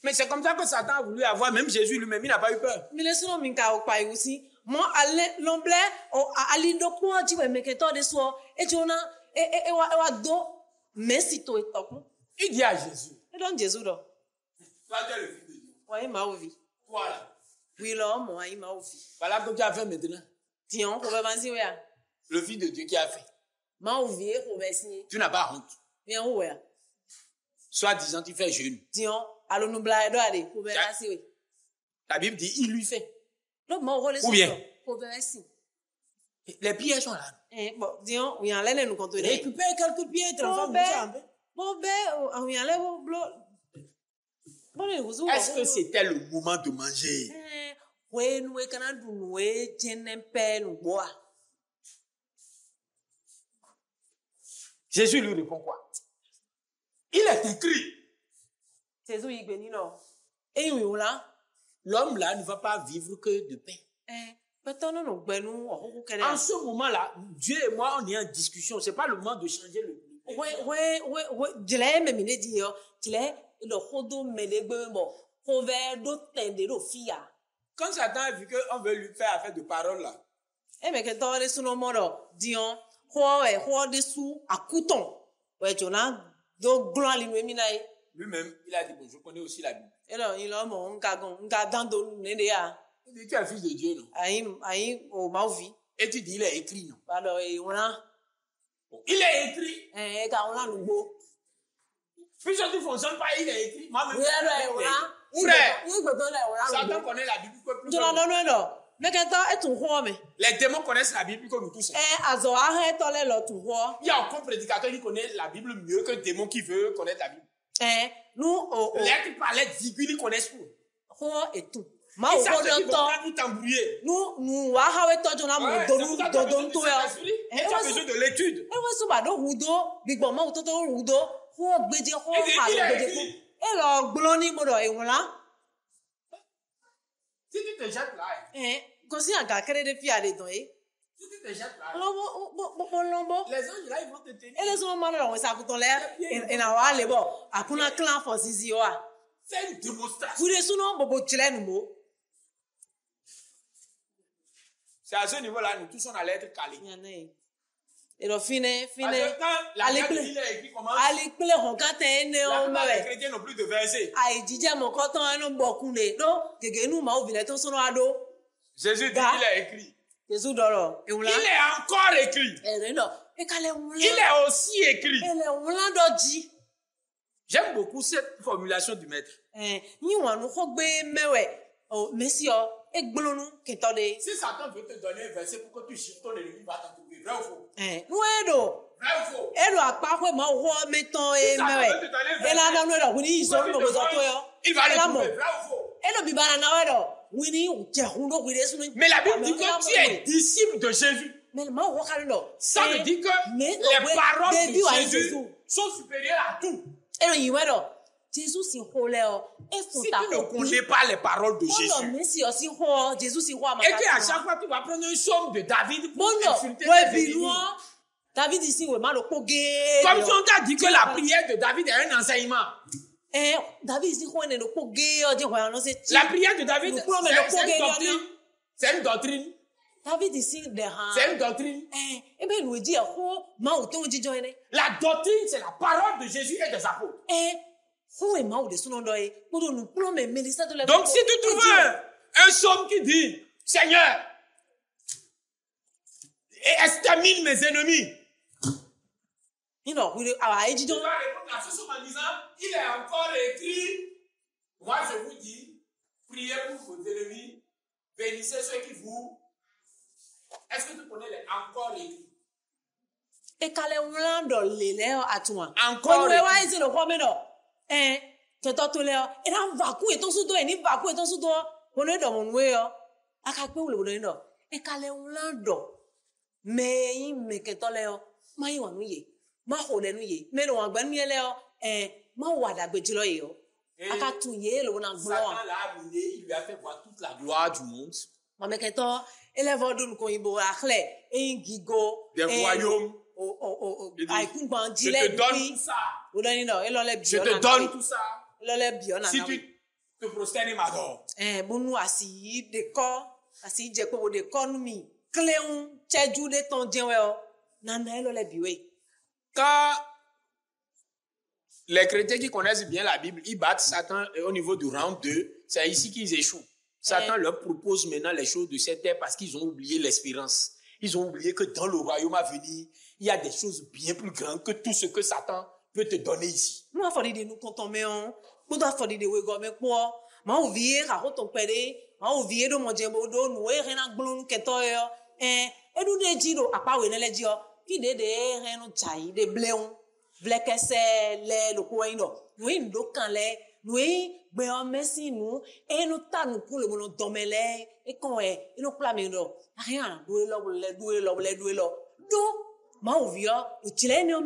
A: Mais c'est comme ça que Satan a voulu avoir, même Jésus lui-même, il n'a pas eu peur. Il dit à Jésus, toi tu es le fils de Dieu. Voilà. Voilà ce que tu as fait maintenant. le Fils de Dieu qui a fait.
B: Ma ouvie ko be signé.
A: Tu n'as pas honte.
B: Bien ouais.
A: Soit disant, tu fais jeûne.
B: Dion, alo nous bla do ade ko be
A: Tiens.
B: la si oui.
A: La Bible dit, il lui fait.
B: Donc ma rôle
A: Ou bien.
B: ko be si.
A: Les pierres sont là.
B: Bon, Dion, oui en l'aine nous compte.
A: Récupère quelques pierres, transforme
B: ben,
A: ça un peu.
B: Bon ben, oui en l'aine blo. Bon les vous.
A: Est-ce que c'était le moment de manger?
B: Oui, nous e kana du nous e jenen pe nous bois.
A: Jésus lui répond quoi? Il est écrit.
B: Jésus y béni non. Et oui on là.
A: L'homme là ne va pas vivre que de pain.
B: Peut-être non gbenu o ko
A: En ce moment-là, Dieu et moi, on est en discussion. C'est pas le moment de changer le.
B: Ouais. Jile me mine di yo. Jile le khodo melegbe mo. Ko ve do tende do fia.
A: Quand Satan a vu qu'on veut lui faire affaire de parole là,
B: Mais que dans les sous modo Dion, ho dessous à couton. Ouais, Jonah do gloire li mina e.
A: lui-même, il a dit, bon, je connais aussi la Bible.
B: Et là, il a mon nga dans do nende ya.
A: Il dit, tu es le fils de Dieu, non?
B: Aïe, o mauvi.
A: Et tu dis, il est écrit, non?
B: Alors, on a.
A: Bon, il est écrit.
B: Quand on a le beau.
A: Puis ça ne fonctionne pas, il est écrit. Moi-même,
B: frère,
A: Satan connaît la Bible plus que
B: nous.
A: nous.
B: Mais quand tu es tout roi, mais.
A: Les démons connaissent la Bible plus que nous tous.
B: Azo arrête les l'autre roi.
A: Il y a aucun prédicateur qui connaît la Bible mieux que le démon qui veut connaître la Bible.
B: Nous,
A: Les qui parlaient virgule, ils connaissent tout.
B: Roi et tout.
A: Ils savent ce qu'ils vont prendre pour t'embrouiller.
B: Nous, wahawe toi, tu as mon donou, donou, tout.
A: Et tu as besoin de l'étude.
B: Et ouais, c'est pas de rudo, big bon, ou toto rudo, roi bédé, roi bédé. Et là, gloni, modo, et voilà.
A: Si tu te jettes là,
B: quand si un gars qui a des filles à les donner,
A: si tu te jettes là,
B: les
A: anges là, ils vont te tenir.
B: et les hommes là, ça coûte l'air, et na wa les bon, à kuna clan for sisi wa.
A: C'est une démonstration.
B: Vous les sous-noms, bobo chile nous.
A: C'est à ce niveau-là, nous tous on allait être calés.
B: Et donc, fine.
A: La Bible, il est écrit comment?
B: Allez, on quand t'es né, on
A: les chrétiens n'ont plus de versets.
B: Aïe, Didier, mon coton, un beaucoup né. Donc, que nous, ma ouvre, ton son ado.
A: Jésus dit qu'il est écrit.
B: Jésus d'or.
A: Il est encore écrit. Il est aussi écrit. J'aime beaucoup cette formulation du maître. Si Satan veut te donner un verset pour que tu chiffres ton ennemi, va t'en trouver. Vrai ou faux? Vrai ou faux? Il va le trouver. Vrai ou faux? Mais la Bible dit que tu es disciple de Jésus. Ça veut dire que les paroles de Jésus sont supérieures à tout. Si tu ne connais pas les paroles de Jésus, et qu'à chaque fois tu vas prendre un somme de David pour insulter tes ennemis,
B: David ici,
A: comme si on t'a dit que la prière de David est un enseignement.
B: David ici,
A: La prière de David, c'est une doctrine.
B: David ici,
A: C'est une doctrine. La doctrine, c'est la parole de Jésus et des apôtres. Donc si tu trouves un psaume qui dit, Seigneur, extermine mes ennemis, tu vas répondre à ce psaume en disant, il est encore écrit, moi je vous dis, priez pour vos ennemis, bénissez ceux qui vous... Est-ce que tu connais les encore écrits? Encore écrits. Satan l'a amené, il lui a fait voir toute la gloire du monde. Des royaumes. Je te donne tout ça. Je te donne tout ça. Si tu te prosternes et m'adores. Quand les chrétiens qui connaissent bien la Bible, ils battent Satan au niveau du round 2, c'est ici qu'ils échouent. Satan leur propose maintenant les choses de cette terre parce qu'ils ont oublié l'espérance. Ils ont oublié que dans le royaume à venir, il y a des choses bien plus grandes que tout ce que Satan peut te donner ici.
B: Nous avons dit nous comptons mais on, nous avons dit de wego mais quoi, ma oublié à roton péré, ma oublié de mon djembo do nous et rien à glon keto yo, et nous de jiro à pas wene le dio, qui de rien no chai de bléon, vlekese le coin do, nous indo kan le, nous ben on merci nous et nous ta nous pour le bon domele et quand et nous clamer do, rien doué lo do, ma oublié, ou tile ne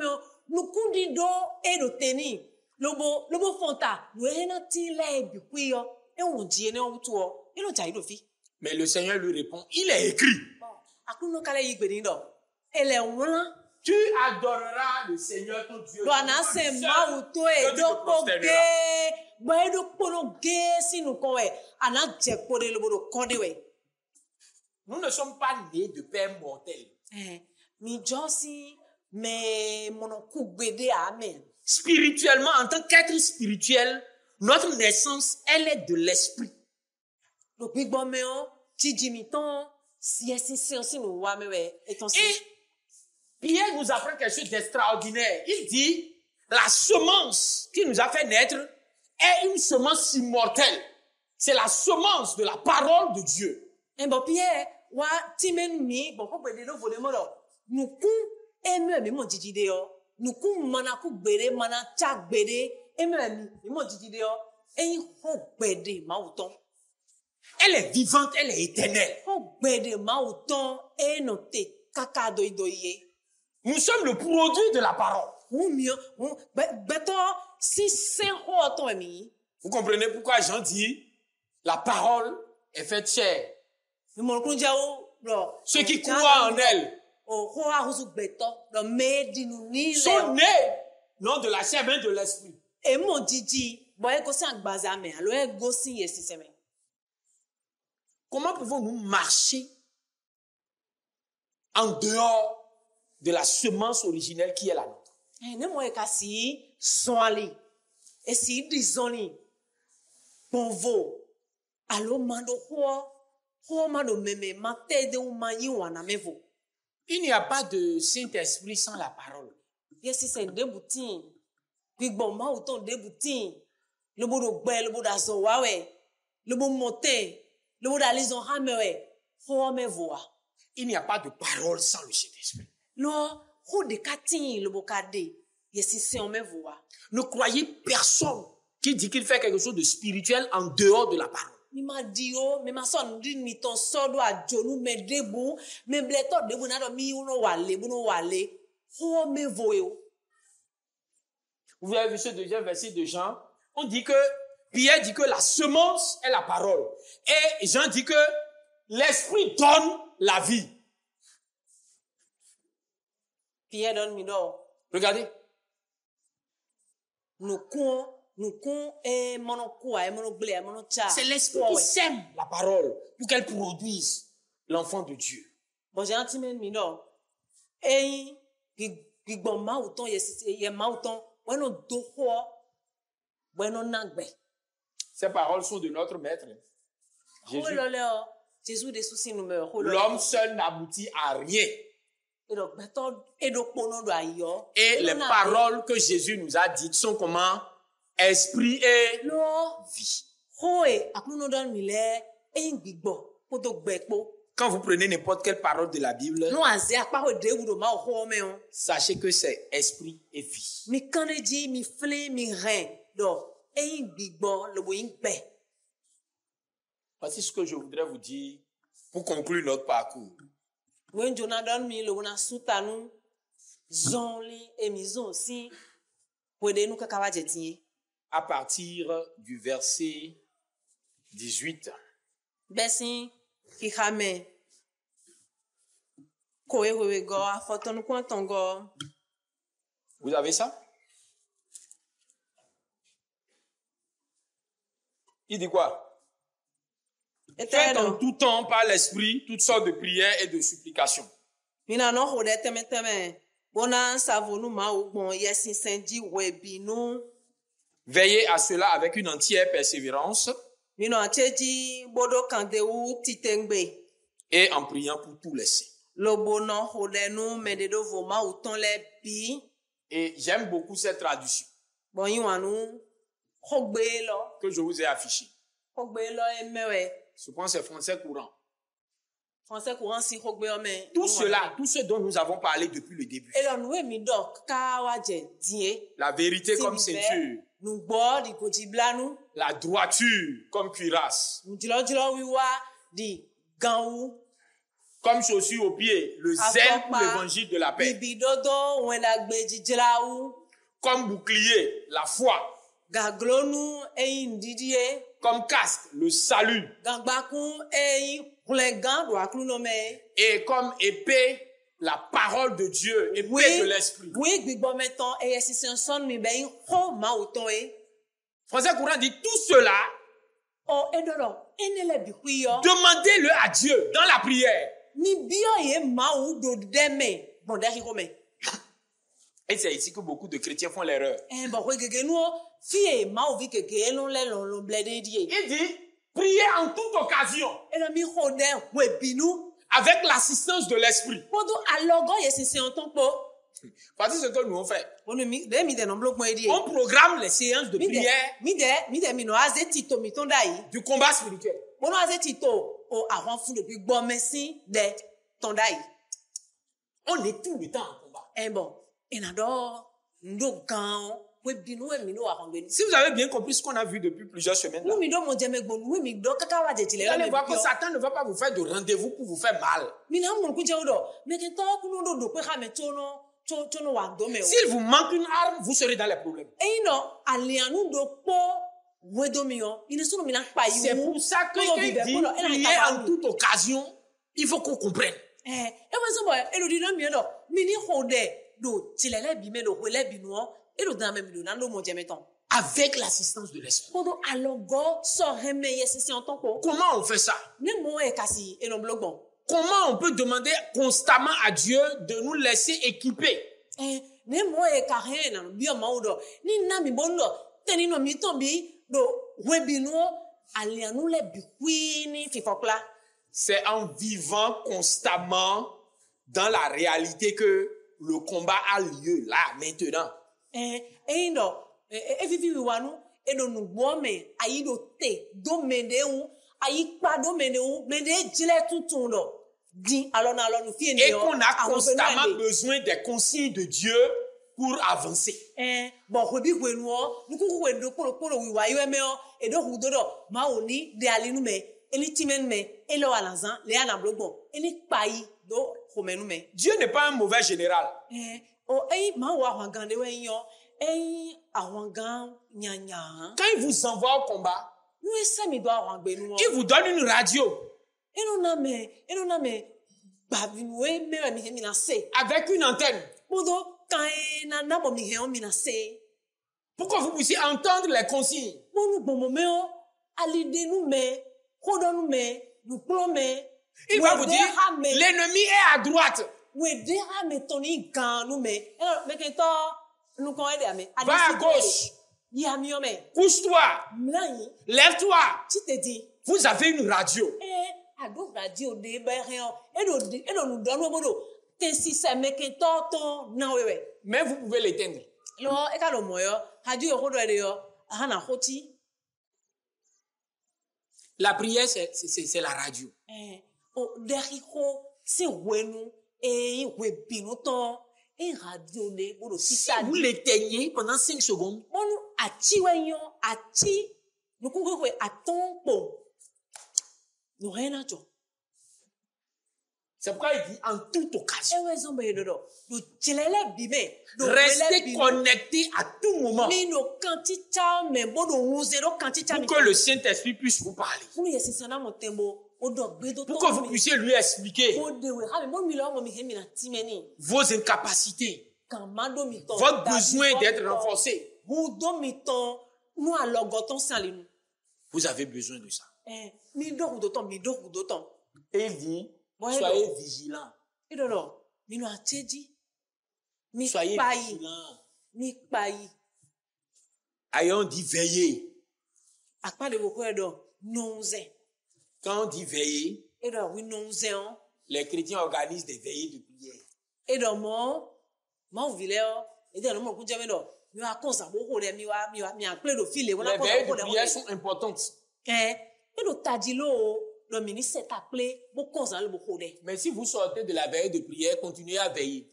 B: nous kundi do et do teni lobo fonta nous rien ti le bi kuyo et on dit ne on tuo et no jai do fi.
A: Mais le Seigneur lui répond, il est écrit.
B: Bon, akuno kale yigbeni do. Ele won
A: Tu adoreras le Seigneur ton Dieu.
B: do na se ma uto e do poge bo do polo ge sinu ko e ana je ko de lobo do konde we.
A: Nous ne sommes pas nés de père mortel.
B: Mi josi mais mon coup gbede amen.
A: Spirituellement, en tant qu'être spirituel, notre naissance, elle est de l'esprit.
B: Donc big bon me o ti jimiton si nous wa me we et ton
A: Et Pierre nous apprend quelque chose d'extraordinaire. Il dit, la semence qui nous a fait naître est une semence immortelle. C'est la semence de la parole de Dieu.
B: et bon Pierre wa ti men mi bon ko gbede no vole mo do nous ku eme mi mo jijide yo nous ku mana ku gbede mana cha gbede eme mi mo jijide yo eyin ho gbede ma uton.
A: Elle est vivante, elle est éternelle. Nous sommes le produit de la parole. Vous comprenez pourquoi Jean dit, la parole est faite chair. Ceux qui croient en elle sont nés non de la chair mais de l'esprit. Comment pouvons-nous marcher en dehors de la semence originelle qui est la nôtre? Il n'y a pas de Saint-Esprit sans la parole. Il n'y a pas de parole sans le Saint-Esprit. Ne croyez personne qui dit qu'il fait quelque chose de spirituel en dehors de la parole. Vous avez vu ce deuxième verset de Jean? On dit que Pierre dit que la semence est la parole. Et Jean dit que l'esprit donne la vie.
B: Pierre donne mi do.
A: Regardez. C'est l'esprit qui sème la parole pour qu'elle produise l'enfant de Dieu.
B: Bon, j'ai un petit mi do. Gbigbo ma uton ye ma uton bueno do ho bueno nagbe.
A: Ces paroles sont de notre maître. Jésus. L'homme seul n'aboutit à rien. Et les paroles que Jésus nous a dites sont comment? Esprit et vie. Quand vous prenez n'importe quelle parole de la Bible, sachez que c'est esprit et vie. Voici ce que je voudrais vous dire pour conclure notre parcours. À partir du verset 18. Vous avez ça? Il dit quoi? Faites en tout temps par l'esprit toutes sortes de prières et de supplications. Veillez à cela avec une entière persévérance et en priant pour tous les saints.
B: lobo no hodenu mededo voma uton le bi
A: Et j'aime beaucoup cette traduction
B: bon yiwanu hogbe lo
A: que je vous ai affichée.
B: hogbe lo emewe
A: Je pense que c'est français courant.
B: français courant si hogbe o me
A: Tout cela, tout ce dont nous avons parlé depuis le début.
B: elo nu emi do ka wa je die
A: La vérité comme ceinture,
B: nu gbo di koji blanu
A: la droiture comme cuirasse,
B: nu jilo wiwa di ganwu
A: comme chaussure aux pieds, le zèle pour l'évangile de la paix,
B: bibidodo wena gbeji jlawu
A: comme bouclier, la foi,
B: gaglonu eyin didie
A: comme casque, le salut,
B: gangbakun eyin kulegan do akluno me
A: et comme épée, la parole de Dieu, épée de l'esprit.
B: Oui, gbigbo meton eye sisen son mi be yin ho ma uton e
A: Français courant dit tout cela,
B: o edoro enele bi kuyo
A: demandez-le à Dieu dans la prière.
B: ni bio ye ma u do deme bon deri ko me
A: Et c'est ici que beaucoup de chrétiens font l'erreur.
B: bon ko gege nu fie ma u vi keke enu le lo blede die
A: Il dit, priez en toute occasion,
B: eno mi ho de we binu
A: avec l'assistance de l'esprit.
B: podo alogo ye sisen on ton po
A: Voici ce que nous on fait.
B: onu mi de mi de no blok mo edie
A: On programme les séances de prière
B: mi de mi no azeti to mi ton dai
A: du combat spirituel.
B: mo no azeti to o àwọn fún de gbigbo mesin de ton dai
A: On est tout le temps en combat.
B: bon enado ndo gan we binu we mi no wa ngbe ni
A: Si vous avez bien compris ce qu'on a vu depuis plusieurs semaines, là,
B: nu mi do mo jeme gbo nu mi do kaka wa je
A: vous
B: tile
A: allez voir que Satan ne va pas vous faire de rendez-vous pour vous faire mal.
B: mi na mo ku je odo me ke to ku no do pe ha me to no wa do me o
A: S'il vous manque une arme, vous serez dans les problèmes.
B: no alianu do po we do mi o ine so mi na pa yi
A: C'est pour ça que quand il dit prier en toute occasion, il faut qu'on comprenne.
B: e we so boy e lo di na mi do mi ni ho de do tile le bi me do we le bi nu o e lo dan me mi do na lo mo jeme ton
A: Avec l'assistance de l'esprit.
B: podo alogo so reme ye sisi on ton ko
A: Comment on fait ça?
B: ne mo e kasi e no blogbon
A: Comment on peut demander constamment à Dieu de nous laisser équiper?
B: ne mo e ka he na bi o ma o do ni na mi bondo teni no mi ton bi do we bi nu alianu le bi kwini fifokla
A: C'est en vivant constamment dans la réalité que le combat a lieu là, maintenant.
B: do vivi wi wanu e do nu gbo me ayi do te do mende wu ayi pa do mende wu mende jile tuntun do di alona alonu fi eni
A: Et qu'on a constamment besoin des consignes de Dieu pour avancer.
B: bon we bi we nu o nu ku we do poro wi wa yo me o e do hu do ma oni de alinu me eni timen me e lo alanzan le ana blogbon eni payi do homenu me
A: Dieu n'est pas un mauvais général.
B: o ma wa hwan gan de we yan àwọn gan nyanya
A: Quand il vous envoie au combat,
B: nu ese mi do àwọn gbe nu
A: il vous donne une radio
B: enu na me bavinwe me mi na se
A: avec une antenne
B: podo kan na bo mi he o mi na se
A: pour que vous puissiez entendre les consignes.
B: monu gbomo me o alide nu me kodo nu me nu plo me
A: Il va vous dire, l'ennemi est à droite.
B: we de ha me toni gan nu me me ke to nu kon ede ame
A: Va à gauche,
B: ya mi o me
A: couche-toi,
B: mlayin
A: lève-toi.
B: ti te di
A: Vous avez une radio.
B: ado radio de be he o edo nu do nu bodo te si se me ke to na wewe
A: Mais vous pouvez l'éteindre.
B: lo e ka lo mo yo radio yo kodo ede yo ha na hoti
A: La prière, c'est la radio.
B: o deriko si wenu we binu ton radio de bodo
A: Si
B: sisa
A: vous l'éteignez pendant 5 secondes,
B: monu ati wenyo ati nukungu we aton po no rena jo
A: c'est pourquoi il dit en toute occasion.
B: ewe zombe dodo do chilele bime do
A: Restez connectés à tout moment
B: mi no kanti cha me bodo unze do kanti cha
A: pour que le Saint-Esprit puisse vous parler.
B: funu yesi sana motembo odo gbedo
A: Pour que vous puissiez lui expliquer
B: odewe ha me mo mi lo mo mi he mi na timeni
A: vos incapacités,
B: kamado mi ton
A: votre besoin d'être renforcé.
B: hudo mi ton nu alogoton salinu
A: Vous avez besoin de ça.
B: mi do hudo ton
A: Et il dit,
B: Bon,
A: soyez vigilants.
B: idodo mi no ateji mi
A: Soyez
B: payi
A: vigilants.
B: mi payi
A: Ayons dit veiller.
B: akpade boko edo nonze
A: Quand on dit veiller,
B: edo wi nonze on
C: les chrétiens organisent des veillées de prière.
B: Et donc, mon village, et dans le monde, je vais mi wa kon sa bo ko de mi akple do file wona
C: Les
B: kon
C: veillées
B: sa
C: de
B: ko
C: prière sont importantes.
B: e do tadilo do ministre akple bo kon sa le bo ko de
C: Mais si vous sortez de la veillée de prière, continuez à veiller.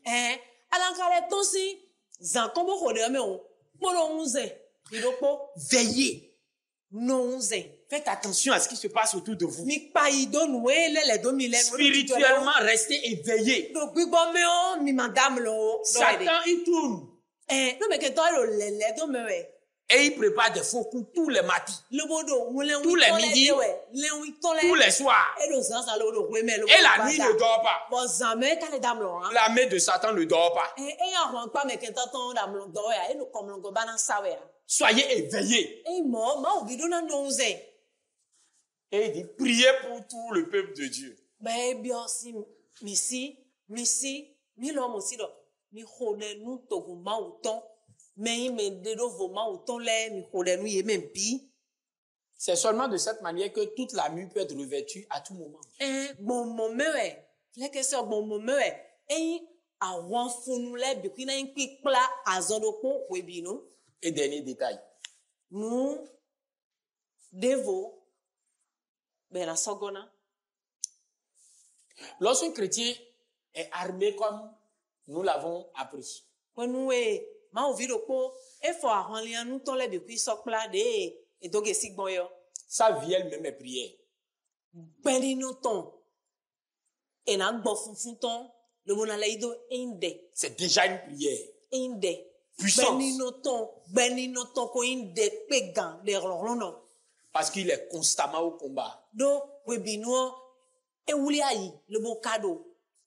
B: alankale to si zan kon bo ko de me o mo lo 11 idopo
C: Veillez.
B: no 11
C: Faites attention à ce qui se passe autour de vous.
B: mi pa ido nu le do mi le
C: Spirituellement, restez éveillés.
B: do gbigbo me o mi madame lo
C: Satan, il tourne.
B: no me ke to lo le do me we
C: Et il prépare des faux coups tous les matins,
B: lobodo
C: tous les midis, tous les soirs.
B: et
C: Et la nuit ne dort pas.
B: bon jamais quand les dames là
C: La main de Satan ne dort pas.
B: et en pas mais quand on dame là dort et nous comme on va dans ça ouais
C: Soyez éveillés.
B: et moi on vit dans 11
C: Et il dit, priez pour tout le peuple de Dieu.
B: ben bien si mi l'homme aussi là mi connaît nous to ma autant mais il me de vo ma autant les mi connaît nous y même pi
C: C'est seulement de cette manière que toute la nuit peut être revêtue à tout moment.
B: bon moment ouais les questions bon moment ouais et àwọn funu le bi kina in pipla azodoko webino
C: Et dernier détail.
B: nous devons ben la sogona
C: Lorsqu'un chrétien est armé comme nous l'avons appris,
B: nous ma ovido ko e fo ahonlian nu ton le bi ku sokla de e doge sigbon yo
C: sa vie elle-même est prière.
B: beni no ton e na gbo funfun ton le mona le ido inde
C: C'est déjà une prière. Puissance.
B: beni no ton ko inde pe gan de rolono
C: Parce qu'il est constamment au combat.
B: do webino e wuli ayi le bo kado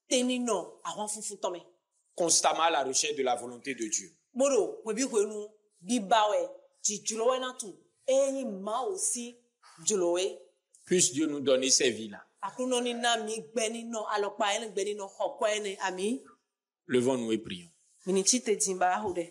B: tenino awon funfun ton me
C: Constamment à la recherche de la volonté de Dieu.
B: bodo webi kwenu bibawe jijulowe na tu eyin ma aussi julowe
C: Puisse Dieu nous donner ces vies-là.
B: akuno ni na mi gbeni no alopa ene gbeni no hokwa ene ami
C: Levons-nous et prions.
B: mini chite timba hode